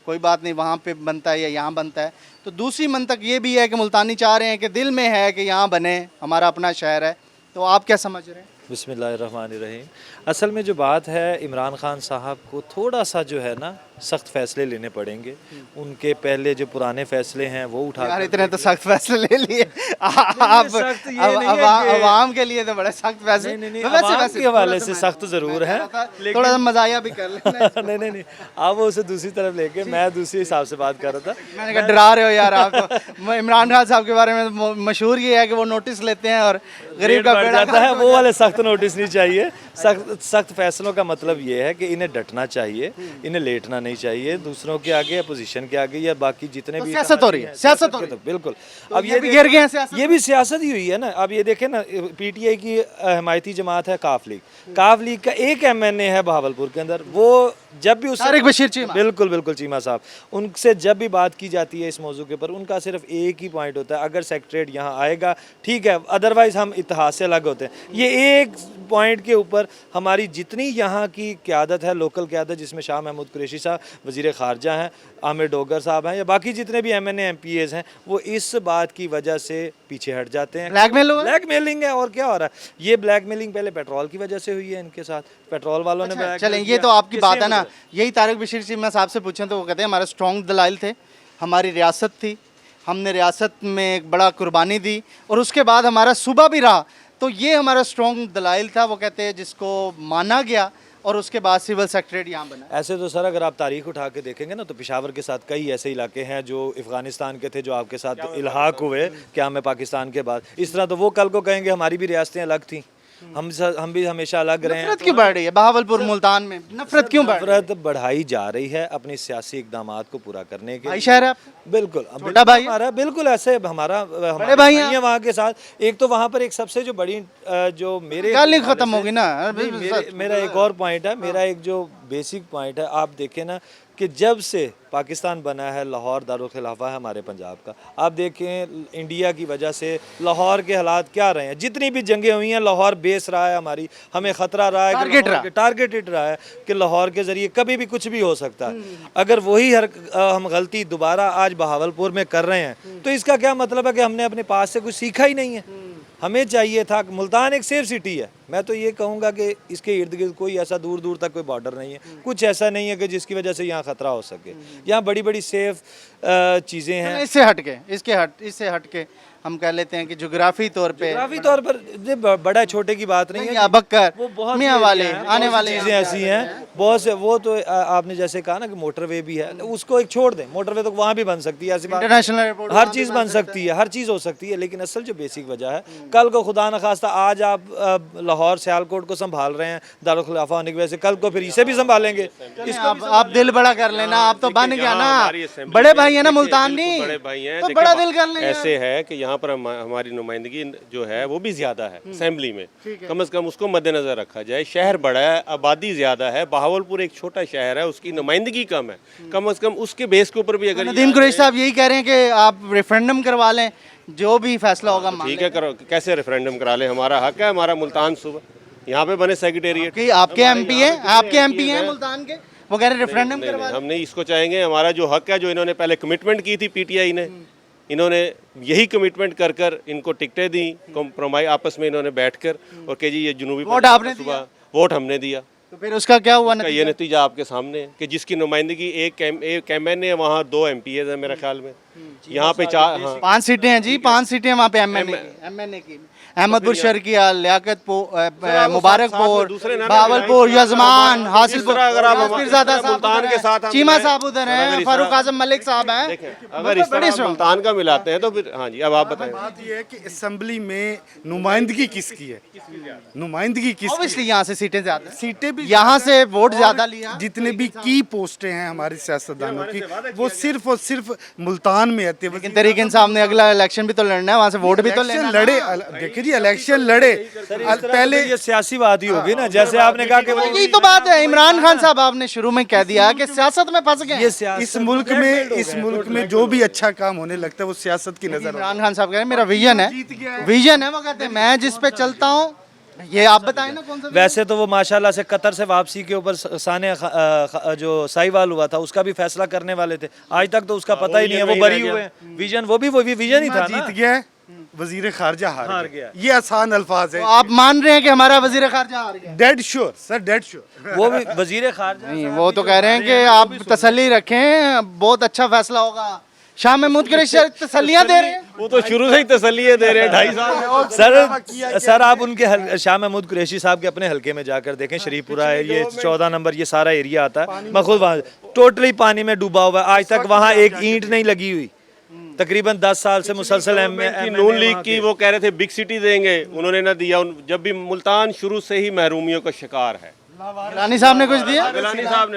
कोई बात नहीं वहाँ पे बनता है या यहाँ बनता है, तो दूसरी मंतक ये भी है कि मुल्तानी चाह रहे हैं कि दिल में है कि यहाँ बने, हमारा अपना शहर है। तो आप क्या समझ रहे हैं? बिस्मिल्लाहिर्रहमानिर्रहीम। असल में जो बात है, इमरान खान साहब को थोड़ा सा जो है ना सख्त फैसले लेने पड़ेंगे। उनके पहले जो पुराने फैसले हैं वो उठा यार इतने तो सख्त फैसले ले लिए आप, अवाम के लिए तो बड़े सख्त फैसले। अवाम के हवाले से सख्त ज़रूर है, थोड़ा सा मजाया भी कर लेना। नहीं आप वो उसे दूसरी तरफ लेके, मैं दूसरे हिसाब से बात कर रहा था। मैंने कहा डरा रहे हो यार आप तो। इमरान खान साहब के बारे में मशहूर ये है कि वो नोटिस लेते हैं और गरीब का बेड़ा जाता है, वो वाले सख्त नोटिस नहीं चाहिए। सख्त फैसलों का मतलब ये है कि इन्हें डटना चाहिए, इन्हें लेटना नहीं चाहिए दूसरों के आगे, अपोजिशन के आगे या बाकी जितने भी सियासत हो रही है, सियासत हो रही है। बिल्कुल। अब ये भी गिर गए हैं सियासत, ये भी सियासत ही हुई है ना। अब ये देखें ना, पीटीआई की हमायती जमात है काफ लीग का एक एमएनए है बहावलपुर के अंदर। वो जब भी उससे तारिक बशीर चीमा, बिल्कुल चीमा साहब, उनसे जब भी बात की जाती है इस मौजू के ऊपर, उनका सिर्फ एक ही पॉइंट होता है, अगर सेक्रेटरीट यहाँ आएगा ठीक है, अदरवाइज हम इतिहास से अलग होते हैं। ये एक पॉइंट के ऊपर हमारी जितनी यहाँ की क़यादत है, लोकल क़यादत, जिसमें शाह महमूद कुरैशी साहब वज़ीर ख़ारजा हैं, आमिर डोगर साहब हैं, या बाकी जितने भी एमएनए एमपीएज़ हैं, वो इस बात की वजह से पीछे हट जाते हैं। ब्लैकमेलिंग है। और क्या हो रहा है? ये ब्लैकमेलिंग पहले पेट्रोल की वजह से हुई है इनके साथ, पेट्रोल वालों ने। चलें, ये तो आपकी बात है ना। यही तारिक बशीर चीमा साहब से पूछें तो वो कहते हैं हमारे स्ट्रॉन्ग दलाइल थे, हमारी रियासत थी, हमने रियासत में एक बड़ा कुर्बानी दी और उसके बाद हमारा सूबा भी रहा, तो ये हमारा स्ट्रॉन्ग दलाइल था। वो कहते हैं जिसको माना गया और उसके बाद सिविल सेक्रेटरीट यहाँ बना। ऐसे तो सर अगर आप तारीख उठा के देखेंगे ना, तो पेशावर के साथ कई ऐसे इलाके हैं जो अफ़गानिस्तान के थे, जो आपके साथ इल्हाक हुए क्या में पाकिस्तान के बाद। इस तरह तो वो कल को कहेंगे हमारी भी रियासतें अलग थीं, हम भी हमेशा अलग रहे हैं। नफरत क्यों बढ़ रही है बहावलपुर मुल्तान में? नफरत क्यों बढ़ाई जा रही है अपने सियासी इकदामात को पूरा करने के? भाई शहर है बिल्कुल, छोटा भाई हमारा बिल्कुल ऐसे हमारा बड़े भाई है वहाँ के साथ। एक तो वहाँ पर एक सबसे जो बड़ी जो मेरे खत्म होगी ना, मेरा एक और पॉइंट है, मेरा एक जो बेसिक पॉइंट है, आप देखें ना कि जब से पाकिस्तान बना है, लाहौर दारुल खिलाफा है हमारे पंजाब का। आप देखें इंडिया की वजह से लाहौर के हालात क्या रहे हैं, जितनी भी जंगें हुई हैं लाहौर बेस रहा है, हमारी हमें ख़तरा रहा है, टारगेटेड रहा है कि लाहौर के ज़रिए कभी भी कुछ भी हो सकता है। अगर वही हम गलती दोबारा आज बहावलपुर में कर रहे हैं तो इसका क्या मतलब है कि हमने अपने पास से कुछ सीखा ही नहीं है। हमें चाहिए था, मुल्तान एक सेफ सिटी है, मैं तो ये कहूँगा कि इसके इर्द गिर्द कोई ऐसा दूर दूर तक कोई बॉर्डर नहीं है, कुछ ऐसा नहीं है कि जिसकी वजह से यहाँ ख़तरा हो सके। यहाँ बड़ी बड़ी सेफ चीज़ें हैं। इससे हट के हम कह लेते हैं कि जोग्राफी तौर पर बड़ा छोटे की बात नहीं है, बक्कर वो बहुत मियाँ वाले आने वाले चीज़ें ऐसी हैं बहुत से। वो तो आपने जैसे कहा ना कि मोटरवे भी है, उसको एक छोड़ दें, मोटरवे तो वहाँ भी बन सकती है, ऐसी इंटरनेशनल एयरपोर्ट हर चीज़ बन सकती है, हर चीज़ हो सकती है। लेकिन असल जो बेसिक वजह है, कल को खुदा न खास्ता आज आप लाहौर सियालकोट को संभाल रहे हैं दारुल खिलाफा होने की वजह से, कल को फिर इसे भी संभालेंगे। आप दिल बड़ा कर लेना, आप तो बन गया ना, बड़े भाई है ना मुल्तान नहीं, बड़े भाई हैं, तो बड़ा दिल कर लेना। ऐसे है कि यहाँ पर हमारी नुमाइंदगी जो है वो भी ज्यादा है असेंबली में, कम से कम उसको मद्देनजर रखा जाए। शहर बड़ा है, आबादी ज्यादा है, बहावलपुर एक छोटा शहर है, उसकी नुमाइंदगी कम है, कम से कम उसके बेस के ऊपर भी अगर नदीम कुरैशी साहब यही कह रहे हैं कि आप रेफरेंडम करवा लें, जो भी फैसला होगा मान ठीक है, करो, कैसे रेफरेंडम करा ले, हमारा हक है, हमारा मुल्तान सूबा, यहाँ पे बने सेक्रेटेरिएट। कि आपके एमपी हैं, आपके एमपी हैं मुल्तान के, वो कह रहे हैं रेफरेंडम करवा लें। हम नहीं इसको चाहेंगे, हमारा जो हक है, जो इन्होंने पहले कमिटमेंट की थी पीटीआई ने, इन्होंने यही कमिटमेंट कर कर इनको टिकटें दी, कॉम्प्रोमाइज आपस में इन्होंने बैठकर, और कि जी ये जुनूबी वोट आपने सुबह वोट हमने दिया, तो फिर उसका क्या हुआ का ये नतीजा आपके सामने है कि जिसकी नुमाइंदगी एक एमएनए है, वहाँ 2 MPs है मेरे ख्याल में, यहाँ पे 4 हाँ 5 सीटें हैं जी, 5 सीटें वहाँ पे एमएनए की, अहमदपुर शर्किया, लियाकतपुर, मुबारकपुर, भावलपुर, यजमान, हासिलपुर, मुल्तान के साथ चीमा साहब उधर हैं, फारूक आजम मलिक साहब हैं। अगर इस तरह मुल्तान का मिलाते हैं तो फिर हाँ जी, अब आप बताएं। बात ये है कि असेंबली में नुमाइंदगी किसकी है, नुमाइंदगी किसकी ऑब्वियसली यहाँ से सीटें ज्यादा, सीटें भी यहाँ से वोट ज्यादा लिया। जितने भी की पोस्टें हैं हमारे सियासतदानों की, वो सिर्फ और सिर्फ मुल्तान में आती है। लेकिन तरीके इंसाफ ने अगला इलेक्शन भी तो लड़ना है, वहाँ से वोट भी तो लेना है। लड़े, देखिए जी इलेक्शन लड़े, पहले ये सियासी बात ही होगी ना, जैसे आपने कहा कि वो यही तो बात है। इमरान खान साहब आपने शुरू में कह दिया कि सियासत में फंस गए। इस मुल्क में जो भी अच्छा काम होने लगता है वो सियासत की नजर। इमरान खान साहब कह रहे हैं मेरा विजन है, विजन है, वो कहते हैं मैं जिस पे चलता हूँ। ये आप बताएं ना कौन सा। वैसे तो वो माशाल्लाह से कतर से वापसी के ऊपर साने जो साहिवाल हुआ था उसका भी फैसला करने वाले थे, आज तक तो उसका पता ही नहीं है, वो बरी हुए हैं। विजन वो भी विजन ही था ना। जीत गया, वजीर खारजा हार गया, ये आसान अल्फाज है। तो आप मान रहे हैं कि हमारा वजीर खारजा हार गया? Dead sure sir, dead sure. वो भी वजीर खारजा नहीं, वो तो कह रहे हैं कि आप तसल्ली रखें, बहुत अच्छा फैसला होगा। शाह महमूद कुरैशी तसल्लियां दे रहे हैं, वो तो शुरू से ही तसल्लियां दे रहे हैं 2.5 साल। सर आप उनके शाह महमूद कुरैशी साहब के अपने हलके में जाकर देखें, शरीफपुरा है, ये 14 नंबर, ये सारा एरिया आता है, मैं खुद वहाँ टोटली पानी में डूबा हुआ है, आज तक वहाँ एक ईंट नहीं लगी हुई, तकरीबन 10 साल से मुसलसल नून लीग की वो कह रहे थे बिग सिटी देंगे, उन्होंने ना दिया। जब भी मुल्तान शुरू से ही महरूमियों का शिकार है। गिलानी साहब ने कुछ दिया?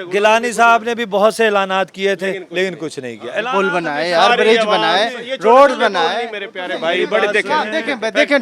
गिलानी साहब ने भी बहुत से ऐलानात किए थे लेकिन कुछ नहीं किया। पुल बनाए यार, ब्रिज बनाए, रोड बनाए, मेरे प्यारे भाई बड़े देखें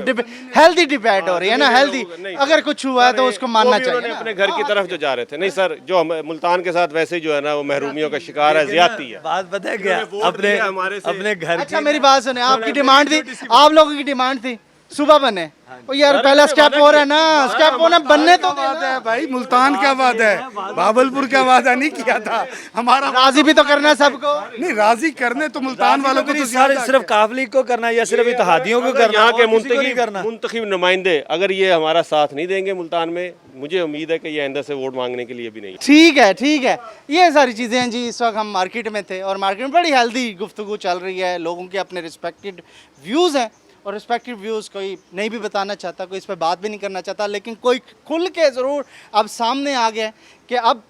हेल्दी डिबेट हो रही है ना, हेल्दी। अगर कुछ हुआ है तो उसको मानना चाहिए। अपने घर की तरफ जो जा रहे थे, नहीं सर, जो मुल्तान के साथ वैसे जो है ना वो महरूमियों का शिकार है, ज्यादती है। बात पता है क्या, अपने घर अच्छा मेरी बात सुने, आपकी डिमांड थी, आप लोगों की डिमांड थी सुबह बने, ओ यार पहला स्टेप हो रहा है ना, स्टेप होना बनने तो वादा है भाई, मुल्तान का वादा है, भावलपुर का वादा नहीं किया था हमारा। राजी भी तो करना है सबको। नहीं, राजी करने तो मुल्तान वालों को तो सिर्फ काफली को करना है या सिर्फ इत्तेहादियों को करना, यहाँ के मुंतखब नुमाइंदे अगर ये हमारा साथ नहीं देंगे मुल्तान में, मुझे उम्मीद है कि ये आइंदा से वोट मांगने के लिए भी नहीं। ठीक है, ठीक है, ये सारी चीज़ें हैं जी। इस वक्त हम मार्केट में थे और मार्केट में बड़ी हेल्दी गुफ्तगू चल रही है, लोगों के अपने रिस्पेक्टेड व्यूज़ हैं और रिस्पेक्टिव व्यूज़ कोई नहीं भी बताना चाहता, कोई इस पर बात भी नहीं करना चाहता, लेकिन कोई खुल के ज़रूर अब सामने आ गया कि अब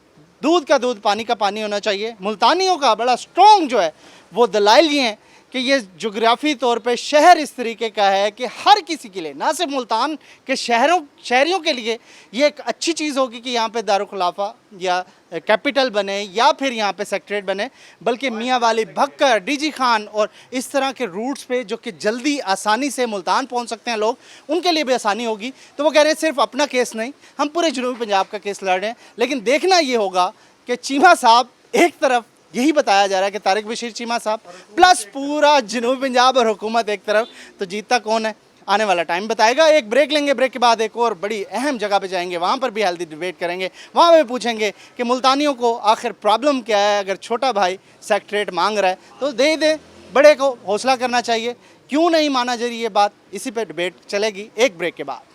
दूध का दूध पानी का पानी होना चाहिए। मुल्तानियों का बड़ा स्ट्रॉन्ग जो है वो दलाइल ये हैं कि ये जोग्राफी तौर पे शहर इस तरीके का है कि हर किसी के लिए, ना सिर्फ मुल्तान के शहरियों के लिए ये एक अच्छी चीज़ होगी कि यहाँ पे दारुल खिलाफा या कैपिटल बने या फिर यहाँ पे सेक्रेटरीट बने, बल्कि मियाँ वाली भक्कर, डीजी खान और इस तरह के रूट्स पे जो कि जल्दी आसानी से मुल्तान पहुँच सकते हैं लोग, उनके लिए भी आसानी होगी। तो वो कह रहे हैं सिर्फ अपना केस नहीं, हम पूरे जनूबी पंजाब का केस लड़ रहे हैं। लेकिन देखना ये होगा कि चीमा साहब एक तरफ, यही बताया जा रहा है कि तारिक बशीर चीमा साहब प्लस पूरा जनूबी पंजाब और हुकूमत एक तरफ, तो जीतता कौन है आने वाला टाइम बताएगा। एक ब्रेक लेंगे, ब्रेक के बाद एक और बड़ी अहम जगह पे जाएंगे, वहाँ पर भी हेल्दी डिबेट करेंगे, वहाँ पे पूछेंगे कि मुल्तानियों को आखिर प्रॉब्लम क्या है। अगर छोटा भाई सेक्रेटरीट मांग रहा है तो दे दे, बड़े को हौसला करना चाहिए, क्यों नहीं माना जा रही ये बात, इसी पे डिबेट चलेगी एक ब्रेक के बाद।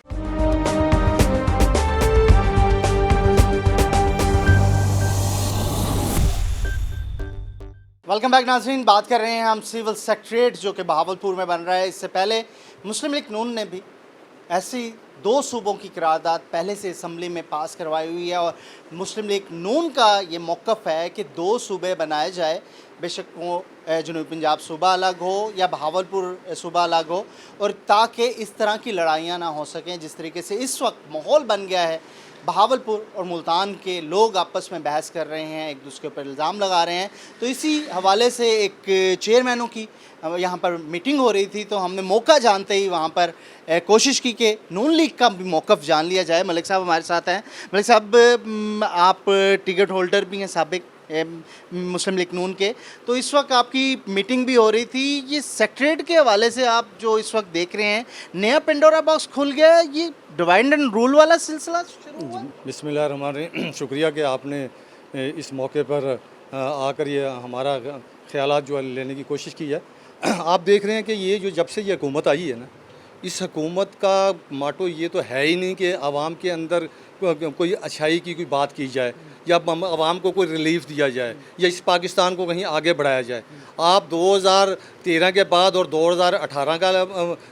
वेलकम बैक नाज़रीन, बात कर रहे हैं हम सिविल सेक्रेटरीट जो कि बहावलपुर में बन रहा है। इससे पहले मुस्लिम लीग नून ने भी ऐसी 2 सूबों की करारदाद पहले से असम्बली में पास करवाई हुई है और मुस्लिम लीग नून का ये मौक़िफ़ है कि 2 सूबे बनाए जाए, बेशक वो जनूबी पंजाब सूबा अलग हो या बहावलपुर सूबा अलग हो, और ताकि इस तरह की लड़ाइयाँ ना हो सकें जिस तरीके से इस वक्त माहौल बन गया है। बहावलपुर और मुल्तान के लोग आपस में बहस कर रहे हैं, एक दूसरे पर इल्ज़ाम लगा रहे हैं। तो इसी हवाले से एक चेयरमैनों की यहाँ पर मीटिंग हो रही थी, तो हमने मौका जानते ही वहाँ पर कोशिश की कि नून लीग का भी मौक़िफ़ जान लिया जाए। मलिक साहब हमारे साथ हैं। मलिक साहब, आप टिकट होल्डर भी हैं साबिक मुस्लिम लीग नून के, तो इस वक्त आपकी मीटिंग भी हो रही थी। ये सेक्रेटरीट के हवाले से आप जो इस वक्त देख रहे हैं, नया पेंडोरा बॉक्स खुल गया है, ये डिवाइड एंड रूल वाला सिलसिला शुरू हुआ? बिस्मिल्लाहिर्रहमानिर्रहीम, शुक्रिया कि आपने इस मौके पर आकर ये हमारा ख्यालात जो लेने की कोशिश की है। आप देख रहे हैं कि ये जो जब से ये हुकूमत आई है ना, इस हुकूमत का माटो ये तो है ही नहीं कि आवाम के अंदर कोई अच्छाई की कोई बात की जाए या आवाम को कोई रिलीफ दिया जाए या इस पाकिस्तान को कहीं आगे बढ़ाया जाए। आप 2013 के बाद और 2018 का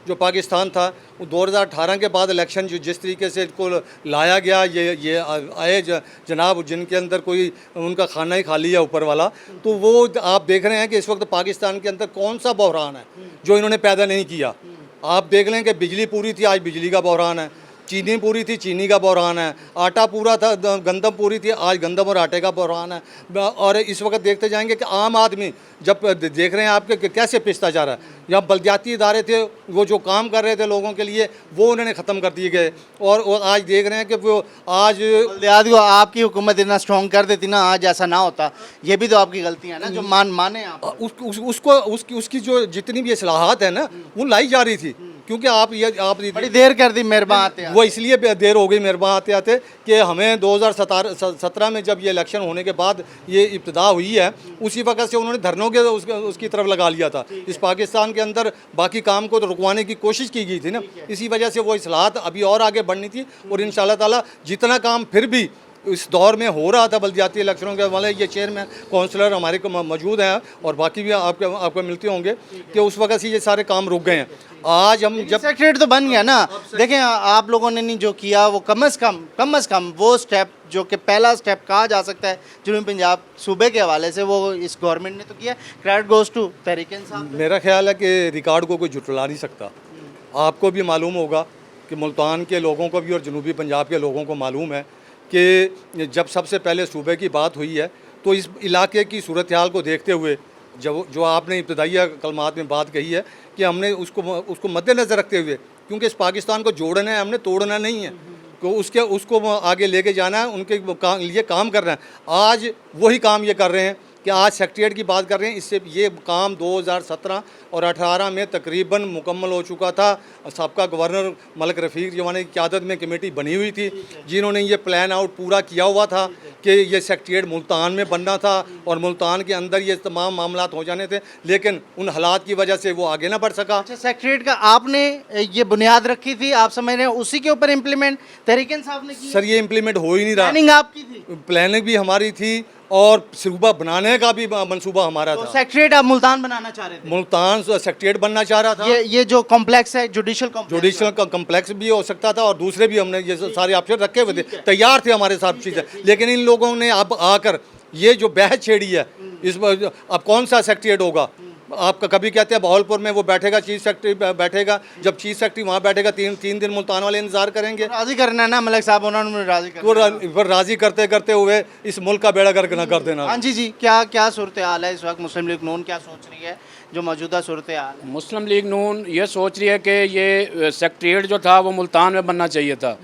जो पाकिस्तान था, 2018 के बाद इलेक्शन जो जिस तरीके से इसको लाया गया, ये आए जनाब जिनके अंदर कोई उनका खाना ही खाली है ऊपर वाला, तो वो आप देख रहे हैं कि इस वक्त पाकिस्तान के अंदर कौन सा बहरान है जो इन्होंने पैदा नहीं किया। आप देख लें कि बिजली पूरी थी, आज बिजली का बहरान है, चीनी पूरी थी, चीनी का बहरान है, आटा पूरा था, गंदम पूरी थी, आज गंदम और आटे का बहरान है। और इस वक्त देखते जाएंगे कि आम आदमी जब देख रहे हैं आपके कैसे पिसता जा रहा है। यहाँ बल्दियाती इदारे थे, वो जो काम कर रहे थे लोगों के लिए, वो उन्होंने ख़त्म कर दिए गए। और आज देख रहे हैं कि वो आज बल्दियात को आपकी हुकूमत इतना स्ट्रॉन्ग कर देती ना, आज ऐसा ना होता। ये भी तो आपकी गलती है ना, जो माने आप। उसकी जो जितनी भी इस्लाहात है ना, वो लाई जा रही थी, क्योंकि आप बड़ी देर कर दी मेहरबान आते। वो इसलिए देर हो गई मेहरबान आते आते कि हमें 2017 में जब ये इलेक्शन होने के बाद ये इब्तिदा हुई है, उसी वक्त से उन्होंने धरनों के उसकी तरफ लगा लिया था। इस पाकिस्तान के अंदर बाकी काम को तो रुकवाने की कोशिश की गई थी ना, इसी वजह से वो इस्लाहात अभी और आगे बढ़नी थी। और इंशाल्लाह ताला जितना काम फिर भी इस दौर में हो रहा था बल्दियाती इलेक्शनों के वाले, ये चेयरमैन काउंसलर हमारे को मौजूद हैं और बाकी भी आपको मिलते होंगे कि उस वक्त से ये सारे काम रुक गए हैं। आज हम जब सेक्रेटरी तो बन गया ना, देखें आप लोगों ने नहीं जो किया वो कम अज़ कम वो स्टेप जो कि पहला स्टेप कहा जा सकता है जनूबी पंजाब सूबे के हवाले से, वो इस गवर्नमेंट ने तो किया। Credit goes to Tehreek Insaf. मेरा ख्याल है कि रिकॉर्ड को कोई जुटला नहीं सकता। आपको भी मालूम होगा कि मुल्तान के लोगों को भी और जनूबी पंजाब के लोगों को मालूम है कि जब सबसे पहले सूबे की बात हुई है, तो इस इलाके की सूरत हाल को देखते हुए जो आपने इब्तदाइया कलमात में बात कही है कि हमने उसको मद्देनज़र रखते हुए, क्योंकि इस पाकिस्तान को जोड़ना है, हमने तोड़ना नहीं है, तो उसको आगे लेके जाना है, उनके लिए काम करना है। आज वही काम ये कर रहे हैं कि आज सेक्रेटरीट की बात कर रहे हैं। इससे ये काम 2017 और 18 में तकरीबन मुकम्मल हो चुका था। सबका गवर्नर मलिक रफ़ीक जवानी की क़यादत में कमेटी बनी हुई थी, जिन्होंने ये प्लान आउट पूरा किया हुआ था कि ये सेक्रेटरीट मुल्तान में बनना था और मुल्तान के अंदर ये तमाम मामलात हो जाने थे, लेकिन उन हालात की वजह से वो आगे ना बढ़ सका। अच्छा, सेक्रेटरीट का आपने ये बुनियाद रखी थी, आप समझ रहे हैं उसी के ऊपर इम्प्लीमेंट तहरीक इंसाफ ने की? सर ये इम्प्लीमेंट हो ही नहीं रहा। प्लानिंग आपकी थी? प्लानिंग भी हमारी थी और सूबा बनाने का भी मंसूबा हमारा था। सेक्रेटरीट आप मुल्तान बनाना चाह रहे थे? मुल्तान सेक्रेटरीट बनना चाह रहा था। ये जो कॉम्प्लेक्स है जुडिशल कॉम्प्लेक्स भी हो सकता था और दूसरे भी हमने ये सारे ऑप्शन रखे हुए थे, तैयार थे हमारे साथ चीज़ें, लेकिन इन लोगों ने अब आकर ये जो बहस छेड़ी है, इस अब कौन सा सेक्रेटरीट होगा। आपका कभी कहते हैं बहावलपुर में वो बैठेगा, चीफ सेक्रेटरी बैठेगा, जब चीफ सेक्रेटरी वहाँ बैठेगा तीन दिन मुल्तान वाले इंतजार करेंगे। राजी करना है ना मलिक साहब, उन्होंने राजी करना, राजी करते करते हुए इस मुल्क का बेड़ा गर्क न कर देना। हाँ जी, क्या सूरत हाल है इस वक्त? मुस्लिम लीग नून क्या सोच रही है जो मौजूदा सूरत हाल है? मुस्लिम लीग नून ये सोच रही है कि ये सेक्रेटरीट जो था वो मुल्तान में बनना चाहिए था।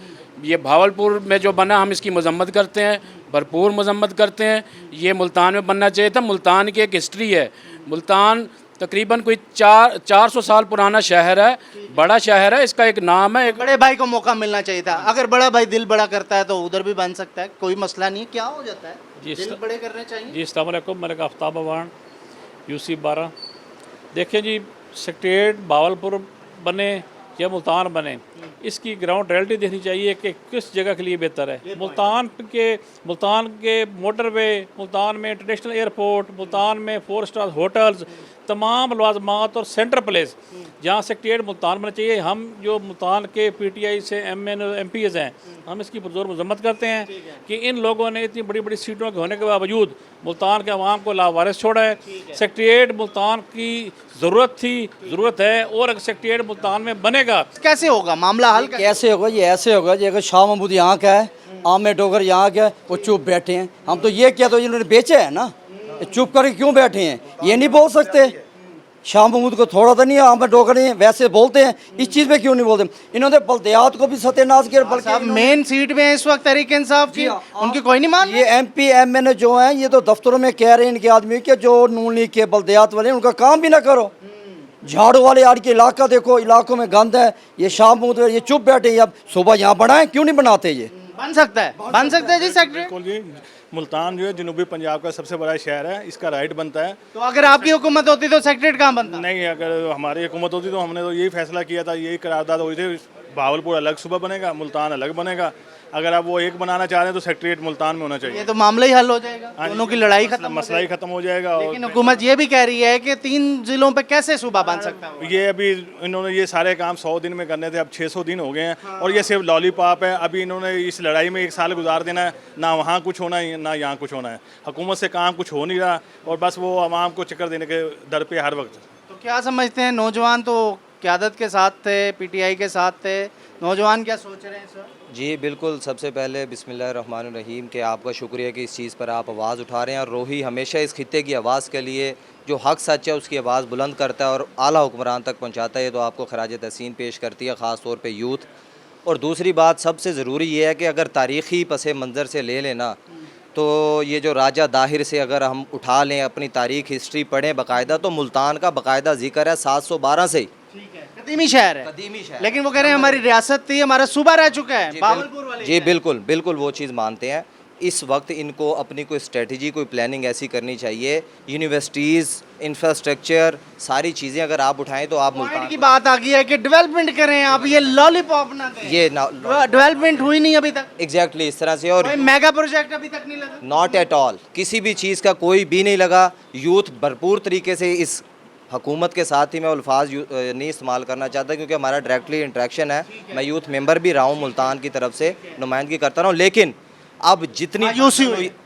ये भावलपुर में जो बना, हम इसकी मजम्मत करते हैं, भरपूर मजम्मत करते हैं। ये मुल्तान में बनना चाहिए था। मुल्तान की एक हिस्ट्री है। मुल्तान तकरीबन कोई 400 साल पुराना शहर है, बड़ा शहर है, इसका एक नाम है। एक बड़े भाई को मौका मिलना चाहिए था। अगर बड़ा भाई दिल बड़ा करता है तो उधर भी बन सकता है, कोई मसला नहीं है। क्या हो जाता है, दिल बड़े करने चाहिए। जी अस्सलाम वालेकुम, मेरा आफ्ताब अवान यूसी 12। देखिए जी, सेक्रेटरीट भावलपुर बने या मुल्तान बने, इसकी ग्राउंड रियलिटी देखनी चाहिए कि किस जगह के लिए बेहतर है। मुल्तान के मोटरवे, मुल्तान में इंटरनेशनल एयरपोर्ट, मुल्तान में 4 स्टार होटल्स, तमाम लवाजमात और सेंटर प्लेस जहाँ सेक्रेटेरिएट मुल्तान बनना चाहिए। हम जो मुल्तान के PTI से MPs हैं, हम इसकी पुरजोर मजम्मत करते हैं कि इन लोगों ने इतनी बड़ी बड़ी सीटों के होने के बावजूद मुल्तान के अवाम को लावारिस छोड़ा है। सेक्रेटेरिएट मुल्तान की ज़रूरत है, और अगर सेक्रेटेरिएट मुल्तान में बनेगा कैसे होगा मामला हल? कैसे होगा? ये ऐसे होगा जी, अगर शाह महमूद यहाँ का है, आमिर डोगर यहाँ का है, वो चुप बैठे हैं। हम तो ये क्या, तो इन्होंने बेचे है ना, चुप करके क्यों बैठे हैं? ये नहीं बोल सकते। शाह महमूद को थोड़ा तो नहीं है, आमिर डोगर नहीं वैसे बोलते हैं, इस चीज़ पे क्यों नहीं बोलते? इन्होंने बल्दियात को भी सत्यानाश किया, बल्कि मेन सीट में इस वक्त तहरीक इंसाफ की, उनकी कोई नहीं मान। ये MP MN जो हैं, ये तो दफ्तरों में कह रहे हैं इनके आदमी के जो नून लीग के बल्दियात वाले, उनका काम भी ना करो। झाड़ू वाले यार के इलाका देखो, इलाकों में गंद है। ये शाह महमूद ये चुप बैठे, अब सुबह यहाँ बनाए, क्यों नहीं बनाते? ये बन सकता है जी सेक्रेटरी। मुल्तान जो है जनूबी पंजाब का सबसे बड़ा शहर है, इसका राइट बनता है। तो अगर आपकी हुकूमत होती तो सेक्रेटरी कहाँ बनता? नहीं, अगर हमारी हुकूमत होती तो हमने तो यही फैसला किया था, यही करारदाद हुई थी, भावलपुर अलग सूबा बनेगा, मुल्तान अलग बनेगा। अगर आप वो एक बनाना चाह रहे हैं तो सेक्रेटरीट मुल्तान में होना चाहिए। ये तो मामला ही हल हो जाएगा, दोनों की लड़ाई खत्म, मसला ही खत्म हो जाएगा। लेकिन हुकूमत ये भी कह रही है कि 3 जिलों पे कैसे सूबा बन सकता है? ये अभी इन्होंने ये सारे काम 100 दिन में करने थे, अब 600 दिन हो गए हैं। और ये सिर्फ लॉलीपॉप है। अभी इन्होंने इस लड़ाई में 1 साल गुजार देना है, ना वहाँ कुछ होना है ना यहाँ कुछ होना है। हुकूमत से काम कुछ हो नहीं रहा, और बस वो आवाम को चक्कर देने के दर पे हर वक्त। तो क्या समझते हैं, नौजवान तो क़यादत के साथ थे, PTI के साथ थे, नौजवान क्या सोच रहे हैं सर? जी बिल्कुल, सबसे पहले बिस्मिल्लाहिर्रहमानिर्रहीम के आपका शुक्रिया कि इस चीज़ पर आप आवाज़ उठा रहे हैं। और रोही हमेशा इस खित्ते की आवाज़ के लिए, जो हक सच है उसकी आवाज़ बुलंद करता है और आला हुक्मरान तक पहुंचाता है, तो आपको खराज तहसीन पेश करती है, ख़ास तौर पे यूथ। और दूसरी बात सबसे ज़रूरी ये है कि अगर तारीख़ी पस मंज़र से ले लेना, तो ये जो राजा दाहिर से अगर हम उठा लें, अपनी तारीख़ हिस्ट्री पढ़ें बाकायदा, तो मुल्तान का बाकायदा जिक्र है 712 से। कदीमी शहर है, लेकिन वो कह रहे हैं हमारी रियासत थी, हमारा सूबा रह चुका है, भावलपुर वाले। जी बिल्कुल वो चीज़ मानते हैं। इस वक्त इनको अपनी कोई स्ट्रेटजी, कोई प्लानिंग ऐसी करनी चाहिए। यूनिवर्सिटीज़, इंफ्रास्ट्रक्चर, सारी चीज़ें अगर आप उठाएं तो आप मुल्तान की बात आ गई है कि डेवलपमेंट करें, आप ये लॉलीपॉप ना दें। ये डेवलपमेंट हुई नहीं अभी तक। एग्जैक्टली इस तरह से। और मेगा प्रोजेक्ट अभी तक नहीं लगा, नॉट एट ऑल, किसी भी चीज़ का कोई भी नहीं लगा। यूथ भरपूर तरीके से इस हुकूमत के साथ ही, मैं अल्फाज नहीं इस्तेमाल करना चाहता क्योंकि हमारा डायरेक्टली इंटरेक्शन है, मैं यूथ मेंबर भी रहा हूँ, मुल्तान की तरफ से नुमाइंदगी करता रहा हूँ, लेकिन अब जितनी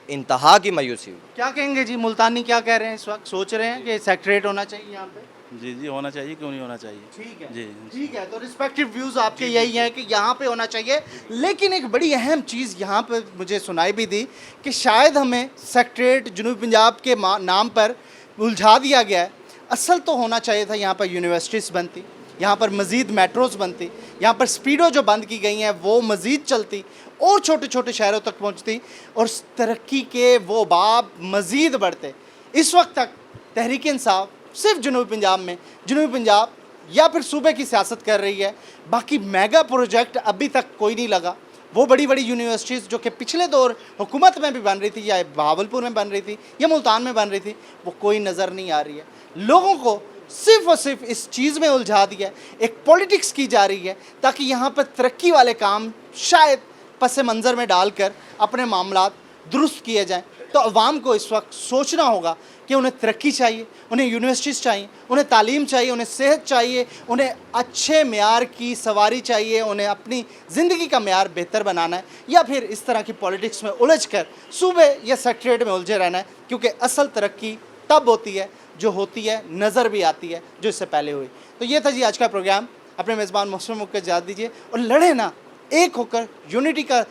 इंतहा की मायूसी हुई। क्या कहेंगे जी, मुल्तानी क्या कह रहे हैं इस वक्त? सोच रहे हैं कि सेक्रेटरीट होना चाहिए यहाँ पे? जी होना चाहिए, क्यों नहीं होना चाहिए। ठीक है जी, ठीक है। तो रिस्पेक्टिव व्यूज़ आपके यही हैं कि यहाँ पे होना चाहिए। लेकिन एक बड़ी अहम चीज़ यहाँ पे मुझे सुनाई भी दी कि शायद हमें सेक्रेटरीट जनूबी पंजाब के नाम पर उलझा दिया गया है। असल तो होना चाहिए था यहाँ पर यूनिवर्सिटीज़ बनती, यहाँ पर मज़ीद मेट्रोज़ बनती, यहाँ पर स्पीडो जो बंद की गई हैं वो मज़ीद चलती और छोटे छोटे शहरों तक पहुँचती, और तरक्की के वो बाब मज़ीद बढ़ते। इस वक्त तक तहरीक इंसाफ सिर्फ जनूबी पंजाब में, जनूबी पंजाब या फिर सूबे की सियासत कर रही है। बाकी मेगा प्रोजेक्ट अभी तक कोई नहीं लगा। वो बड़ी बड़ी यूनिवर्सिटीज़ जो कि पिछले दौर हुकूमत में भी बन रही थी, या भावलपुर में बन रही थी या मुल्तान में बन रही थी, वो कोई नज़र नहीं आ रही है। लोगों को सिर्फ और सिर्फ इस चीज़ में उलझा दिया, एक पॉलिटिक्स की जा रही है ताकि यहाँ पर तरक्की वाले काम शायद पस मंज़र में डालकर अपने मामलात दुरुस्त किए जाएं। तो अवाम को इस वक्त सोचना होगा कि उन्हें तरक्की चाहिए, उन्हें यूनिवर्सिटीज़ चाहिए, उन्हें तालीम चाहिए, उन्हें सेहत चाहिए, उन्हें अच्छे मेयार की सवारी चाहिए, उन्हें अपनी ज़िंदगी का मेयार बेहतर बनाना है, या फिर इस तरह की पॉलिटिक्स में उलझ कर सूबे या सेक्रेटरीट में उलझे रहना है। क्योंकि असल तरक्की तब होती है जो होती है, नज़र भी आती है, जो इससे पहले हुई। तो ये था जी आज का प्रोग्राम। अपने मेज़बान मोहसिन मुक्के इजाज़त दीजिए और लड़े ना, एक होकर यूनिटी का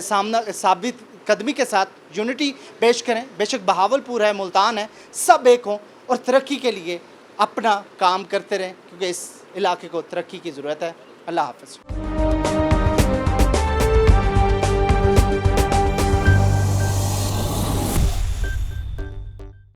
सामना साबित कदमी के साथ यूनिटी पेश करें। बेशक बहावलपुर है, मुल्तान है, सब एक हों और तरक्की के लिए अपना काम करते रहें, क्योंकि इस इलाके को तरक्की की ज़रूरत है। अल्लाह हाफ़िज़।